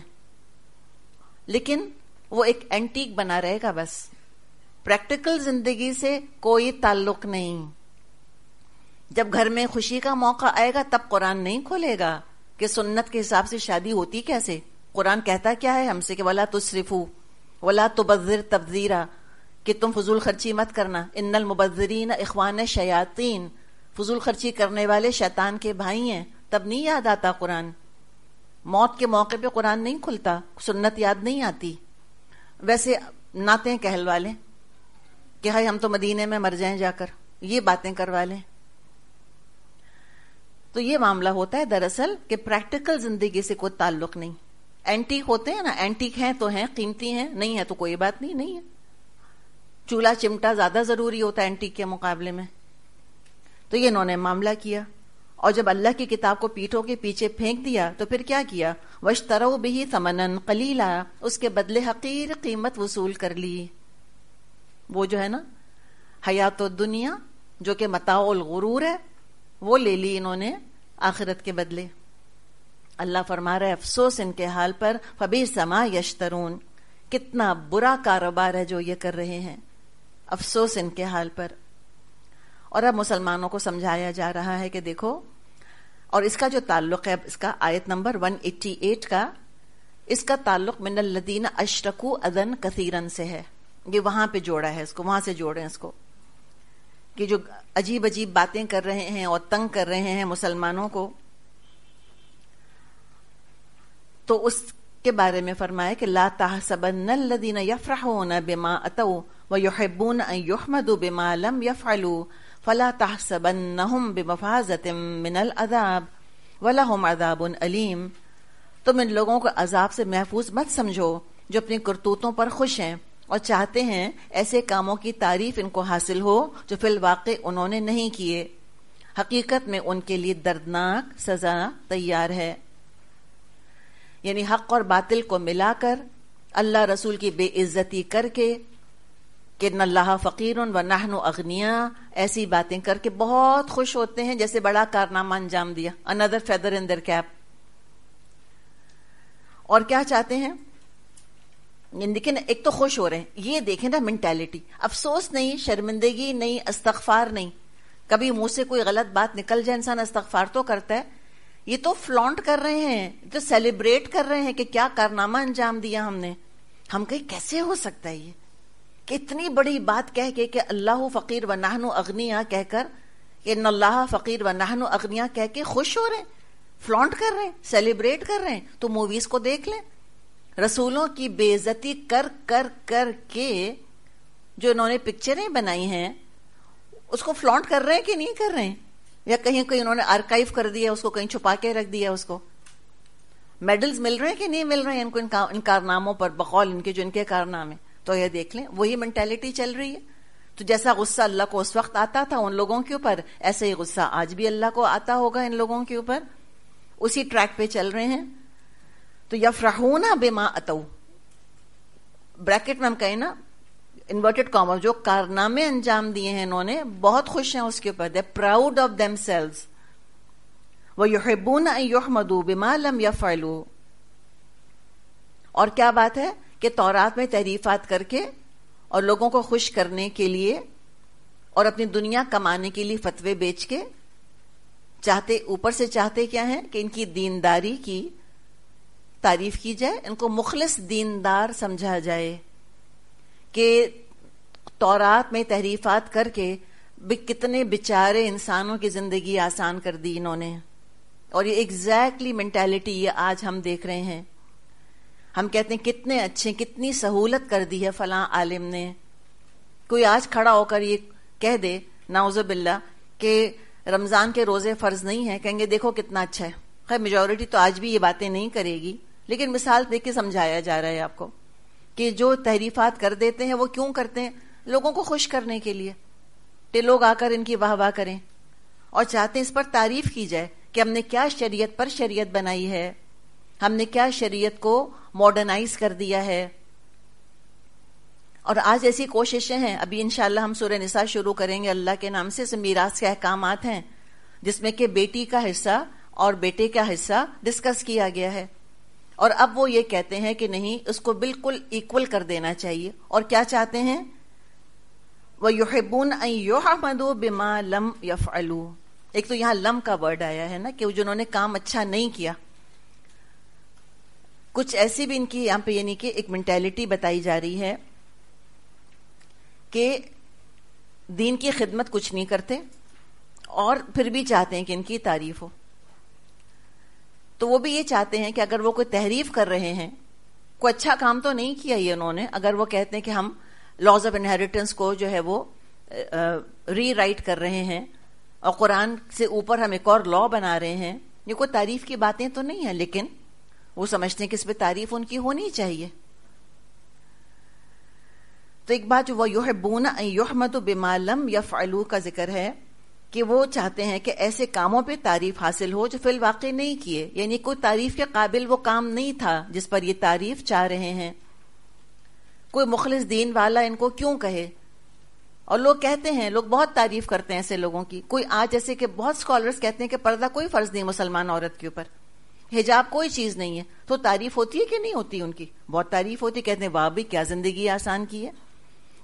لیکن وہ ایک اینٹیک بنا رہے گا بس. پریکٹیکل زندگی سے کوئی تعلق نہیں. جب گھر میں خوشی کا موقع آئے گا تب قرآن نہیں کھولے گا کہ سنت کے حساب سے شادی ہوتی کیسے. قرآن کہتا کیا ہے ہم سے کہ وَلَا تُسْرِفُوا وَلَا تُبَذِّرْ تَبْذِيرًا، کہ تم فضول خرچی مت کرنا. ان المبذرین اخوان الشیاطین، فضول خرچی کرنے والے شیطان کے بھائی ہیں. تب نہیں یاد آتا قرآن. موت کے موقع پہ قرآن نہیں کھلتا، سنت یاد نہیں آتی. ویسے نعتیں کہلوا لیں کہ ہائی ہم تو مدینے میں مر جائیں جا کر، یہ باتیں کروا لیں. تو یہ معاملہ ہوتا ہے دراصل کہ پریکٹیکل زندگی سے کوئی تعلق نہیں. اینٹیک ہوتے ہیں نا، اینٹیک ہیں تو ہیں، قیمتی ہیں، نہیں ہے تو کوئی بات نہیں. نہیں ہے، چولہا چمٹا زیادہ ضروری ہوتا ہے اینٹیک کے مقابلے میں. تو یہ انہوں نے معاملہ کیا، اور جب اللہ کی کتاب کو پیٹھوں کے پیچھے پھینک دیا تو پھر کیا کیا؟ وَاشْتَرَوْا بِهِ ثَمَنًا قَلِيلًا، اس کے بدلے حقیر قیمت وصول کر لی. وہ جو ہے نا حیات الدنیا جو کہ متاع الغرور ہے، وہ لے لی انہوں نے آخرت کے بدلے. اللہ فرما رہا ہے افسوس ان کے حال پر، فَبِئْسَ مَا يَشْتَرُونَ، کتنا برا کاروبار ہے جو یہ کر رہے ہیں. افسوس ان کے حال پر. اور اب مسلمانوں کو سمجھایا جا رہا ہے کہ دیکھو، اور اس کا جو تعلق ہے اس کا آیت نمبر 188 کا، اس کا تعلق من الذین اشرکوا اذًا کثیرا سے ہے. یہ وہاں پہ جوڑا ہے اس کو، وہاں سے جوڑے ہیں اس کو، کہ جو عجیب عجیب باتیں کر رہے ہیں اور تنگ کر رہے ہیں مسلمانوں کو. تو اس کے بارے میں فرمایا کہ لا تحسبن الذین یفرحون بما اتوا ویحبون ان یحمدوا بما لم یفعلوا فلا تحسبنہم بمفازۃ من العذاب ولہم عذاب علیم. تم ان لوگوں کو عذاب سے محفوظ مت سمجھو جو اپنی کرتوتوں پر خوش ہیں اور چاہتے ہیں ایسے کاموں کی تعریف ان کو حاصل ہو جو فی الواقع انہوں نے نہیں کیے. حقیقت میں ان کے لیے دردناک سزا تیار ہے. یعنی حق اور باطل کو ملا کر، اللہ رسول کی بے عزتی کر کے، کہ ان اللہ فقیر و نحن اغنیاء، ایسی باتیں کر کے بہت خوش ہوتے ہیں جیسے بڑا کارنامہ انجام دیا. another feather in their cap. اور کیا چاہتے ہیں؟ لیکن ایک تو خوش ہو رہے ہیں، یہ دیکھیں نا مینٹیلٹی. افسوس نہیں، شرمندگی نہیں، استغفار نہیں. کبھی منہ سے کوئی غلط بات نکل جائے انسان استغفار تو کرتا ہے. یہ تو فلانٹ کر رہے ہیں، تو سیلیبریٹ کر رہے ہیں کہ کیا کارنامہ انجام دیا ہم نے. ہم کہیں کیسے ہو سکتا ہے یہ کہ اتنی بڑی بات کہہ کے کہ اللہ فقیر و نحن اغنیاء کہہ کر، کہ ان اللہ فقیر و نحن اغنیاء کہہ کے خوش ہو رہے ہیں، فلانٹ کر رہے ہیں، سیلیبریٹ کر رہے ہیں. تو موویز کو دیکھ لیں، رسولوں کی بے عزتی کر کر کر کے جو انہوں نے پکچریں بنائی ہیں اس کو فلانٹ کر رہے ہیں کہ نہیں کر رہے ہیں؟ یا کہیں کہیں انہوں نے آرکائیو کر دیا اس کو، کہیں چھپا کے رکھ دیا اس کو. میڈلز مل رہے ہیں کہ نہیں مل رہے ہیں ان کو ان کارناموں پر، بقول ان کے جو ان کے کارنامے. تو یہ دیکھ لیں وہی مینٹیلٹی چل رہی ہے. تو جیسا غصہ اللہ کو اس وقت آتا تھا ان لوگوں کے اوپر، ایسے ہی غصہ آج بھی اللہ کو آتا ہوگا ان لوگوں کے اوپر. اسی ٹریک پہ چل رہے ہیں. تو یفرحون بما اتوا، بریکٹ میں ہم کہیں نا انورٹڈ کاما، جو کارنامے انجام دیے ہیں انہوں نے، بہت خوش ہیں اس کے اوپر. دے پراؤڈ آف دیم سیلوز. وَيُحِبُّونَ أَن يُحْمَدُوا بِمَا لَمْ يَفْعَلُوا. اور کیا بات ہے کہ تورات میں تحریفات کر کے اور لوگوں کو خوش کرنے کے لیے اور اپنی دنیا کمانے کے لیے فتوے بیچ کے چاہتے، اوپر سے چاہتے کیا ہیں کہ ان کی دینداری کی تعریف کی جائے، ان کو مخلص دیندار سمجھا جائے. کہ تورات میں تحریفات کر کے کتنے بیچارے انسانوں کی زندگی آسان کر دی انہوں نے. اور یہ ایگزیکٹلی مینٹیلٹی یہ آج ہم دیکھ رہے ہیں. ہم کہتے ہیں کتنے اچھے، کتنی سہولت کر دی ہے فلاں عالم نے. کوئی آج کھڑا ہو کر یہ کہہ دے نعوذ باللہ کہ رمضان کے روزے فرض نہیں ہیں، کہیں گے دیکھو کتنا اچھا ہے. خیر میجورٹی تو آج بھی یہ باتیں نہیں کرے گی، لیکن مثال دے کے سمجھایا جا رہا ہے آپ کو کہ جو تحریفات کر دیتے ہیں وہ کیوں کرتے ہیں؟ لوگوں کو خوش کرنے کے لیے، کہ لوگ آ کر ان کی واہ واہ کریں اور چاہتے ہیں اس پر تعریف کی جائے کہ ہم نے کیا شریعت پر شریعت بنائی ہے، ہم نے کیا شریعت کو ماڈرنائز کر دیا ہے. اور آج ایسی کوششیں ہیں. ابھی انشاءاللہ ہم سورہ نساء شروع کریں گے اللہ کے نام سے. میراث کے احکامات ہیں جس میں کہ بیٹی کا حصہ اور بیٹے کا حصہ ڈسکس کیا گیا ہے. اور اب وہ یہ کہتے ہیں کہ نہیں، اس کو بالکل ایکول کر دینا چاہیے. اور کیا چاہتے ہیں وَيُحِبُّونَ أَن يُحْمَدُوا بِمَا لَمْ يَفْعَلُوا. ایک تو یہاں لم کا ورڈ آیا ہے نا کہ جنہوں نے کام اچھا نہیں کیا. کچھ ایسی بھی ان کی یہاں پہ یعنی کہ ایک مینٹیلٹی بتائی جا رہی ہے کہ دین کی خدمت کچھ نہیں کرتے اور پھر بھی چاہتے ہیں کہ ان کی تعریف ہو. تو وہ بھی یہ چاہتے ہیں کہ اگر وہ کوئی تحریف کر رہے ہیں، کوئی اچھا کام تو نہیں کیا یہ انہوں نے، اگر وہ کہتے ہیں کہ ہم لاز آف انہیریٹنس کو جو ہے وہ ری رائٹ کر رہے ہیں اور قرآن سے اوپر ہم ایک اور لا بنا رہے ہیں، یہ کوئی تعریف کی باتیں تو نہیں ہیں، لیکن وہ سمجھتے ہیں کہ اس پہ تعریف ان کی ہونی چاہیے. تو ایک بات جو وَيُحِبُّونَ أَن يُحْمَدُوا بِمَا لَمْ يَفْعَلُوا کا ذکر ہے کہ وہ چاہتے ہیں کہ ایسے کاموں پہ تعریف حاصل ہو جو فی الواقع نہیں کیے، یعنی کوئی تعریف کے قابل وہ کام نہیں تھا جس پر یہ تعریف چاہ رہے ہیں. کوئی مخلص دین والا ان کو کیوں کہے؟ اور لوگ کہتے ہیں، لوگ بہت تعریف کرتے ہیں ایسے لوگوں کی. کوئی آج جیسے کہ بہت اسکالرز کہتے ہیں کہ پردہ کوئی فرض نہیں مسلمان عورت کے اوپر، حجاب کوئی چیز نہیں ہے، تو تعریف ہوتی ہے کہ نہیں ہوتی؟ ان کی بہت تعریف ہوتی. کہتے ہیں واہ بھی کیا زندگی آسان کی ہے.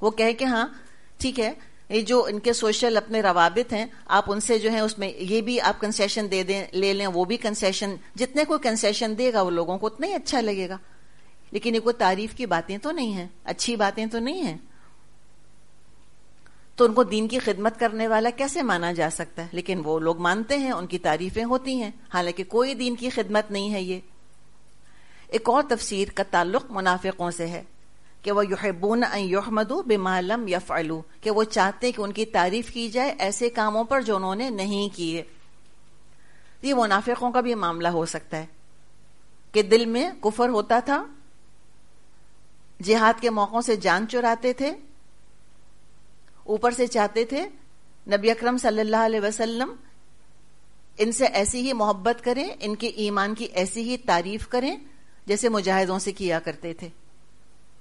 وہ کہے کہ ہاں ٹھیک ہے، یہ جو ان کے سوشل اپنے روابط ہیں، آپ ان سے جو ہے اس میں یہ بھی آپ کنسیشن دے دیں، لے لیں، وہ بھی کنسیشن، جتنے کوئی کنسیشن دے گا وہ لوگوں کو اتنا ہی اچھا لگے گا. لیکن یہ کوئی تعریف کی باتیں تو نہیں ہیں، اچھی باتیں تو نہیں ہیں. تو ان کو دین کی خدمت کرنے والا کیسے مانا جا سکتا ہے؟ لیکن وہ لوگ مانتے ہیں، ان کی تعریفیں ہوتی ہیں، حالانکہ کوئی دین کی خدمت نہیں ہے یہ. ایک اور تفسیر کا تعلق منافقوں سے ہے کہ وہ یحبون ان یحمدوا بما لم یفعلوا، کہ وہ چاہتے ہیں کہ ان کی تعریف کی جائے ایسے کاموں پر جو انہوں نے نہیں کیے. یہ منافقوں کا بھی معاملہ ہو سکتا ہے کہ دل میں کفر ہوتا تھا، جہاد کے موقعوں سے جان چراتے تھے، اوپر سے چاہتے تھے نبی اکرم صلی اللہ علیہ وسلم ان سے ایسی ہی محبت کریں، ان کے ایمان کی ایسی ہی تعریف کریں جیسے مجاہدوں سے کیا کرتے تھے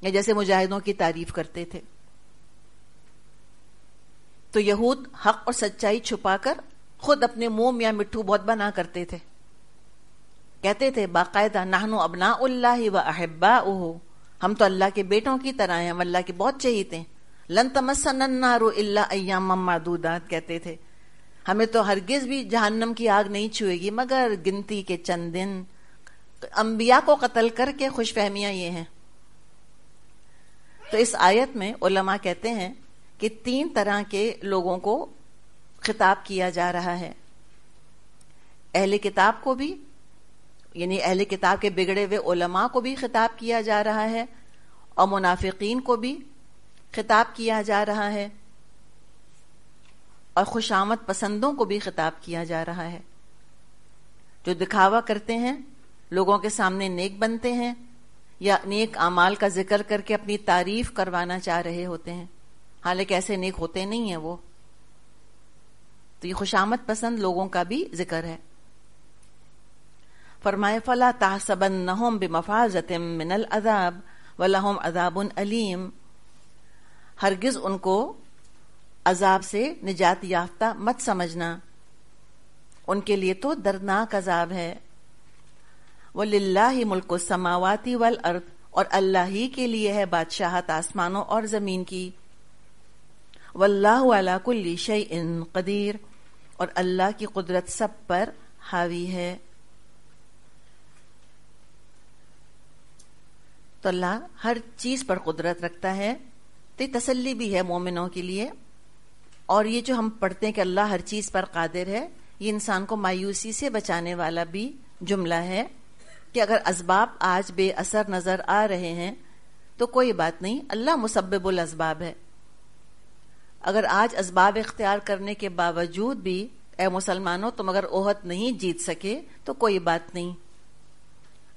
یا جیسے مجاہدوں کی تعریف کرتے تھے. تو یہود حق اور سچائی چھپا کر خود اپنے منہ میاں مٹھو بہت بنا کرتے تھے. کہتے تھے باقاعدہ نحن ابناء اللہ و احباؤہ، ہم تو اللہ کے بیٹوں کی طرح ہیں، ہم اللہ کے بہت چہیتے ہیں. لن تمسنا النار الا ایاما معدودات، کہتے تھے ہمیں تو ہرگز بھی جہنم کی آگ نہیں چھوئے گی مگر گنتی کے چند دن. انبیاء کو قتل کر کے خوش فہمیاں یہ ہیں. تو اس آیت میں علماء کہتے ہیں کہ 3 طرح کے لوگوں کو خطاب کیا جا رہا ہے. اہل کتاب کو بھی، یعنی اہل کتاب کے بگڑے ہوئے علماء کو بھی خطاب کیا جا رہا ہے، اور منافقین کو بھی خطاب کیا جا رہا ہے، اور خوشامد پسندوں کو بھی خطاب کیا جا رہا ہے، جو دکھاوا کرتے ہیں، لوگوں کے سامنے نیک بنتے ہیں یا نیک اعمال کا ذکر کر کے اپنی تعریف کروانا چاہ رہے ہوتے ہیں، حالانکہ ایسے نیک ہوتے نہیں ہیں وہ. تو یہ خوشامد پسند لوگوں کا بھی ذکر ہے. فرمائے فَلَا تَحْسَبَنَّهُمْ بِمَفَازَةٍ مِّنَ الْعَذَابِ وَلَهُمْ عَذَابٌ أَلِيمٌ، ہرگز ان کو عذاب سے نجات یافتہ مت سمجھنا، ان کے لیے تو دردناک عذاب ہے. وَلِلَّهِ مُلْكُ السَّمَاوَاتِ وَالْأَرْضِ، اور اللہ ہی کے لیے ہے بادشاہت آسمانوں اور زمین کی. وَاللَّهُ عَلَى كُلِّ شَيْءٍ قَدِيرٌ، اور اللہ کی قدرت سب پر حاوی ہے. تو اللہ ہر چیز پر قدرت رکھتا ہے. تو یہ تسلی بھی ہے مومنوں کے لیے. اور یہ جو ہم پڑھتے ہیں کہ اللہ ہر چیز پر قادر ہے، یہ انسان کو مایوسی سے بچانے والا بھی جملہ ہے کہ اگر اسباب آج بے اثر نظر آ رہے ہیں تو کوئی بات نہیں، اللہ مسبب الاسباب ہے. اگر آج اسباب اختیار کرنے کے باوجود بھی اے مسلمانوں تم اگر احد نہیں جیت سکے تو کوئی بات نہیں،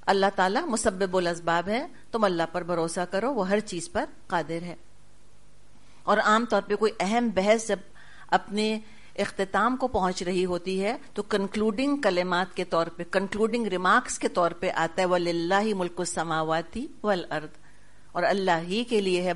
اللہ تعالیٰ مسبب الاسباب ہے، تم اللہ پر بھروسہ کرو، وہ ہر چیز پر قادر ہے. اور عام طور پہ کوئی اہم بحث جب اپنے اختتام کو پہنچ رہی ہوتی ہے تو کنکلوڈنگ کلمات کے طور پہ، کنکلوڈنگ ریمارکس کے طور پہ آتا ہے وَلِلَّهِ مُلْكُ السَّمَاوَاتِ وَالْأَرْضِ، اور اللہ ہی کے لیے ہے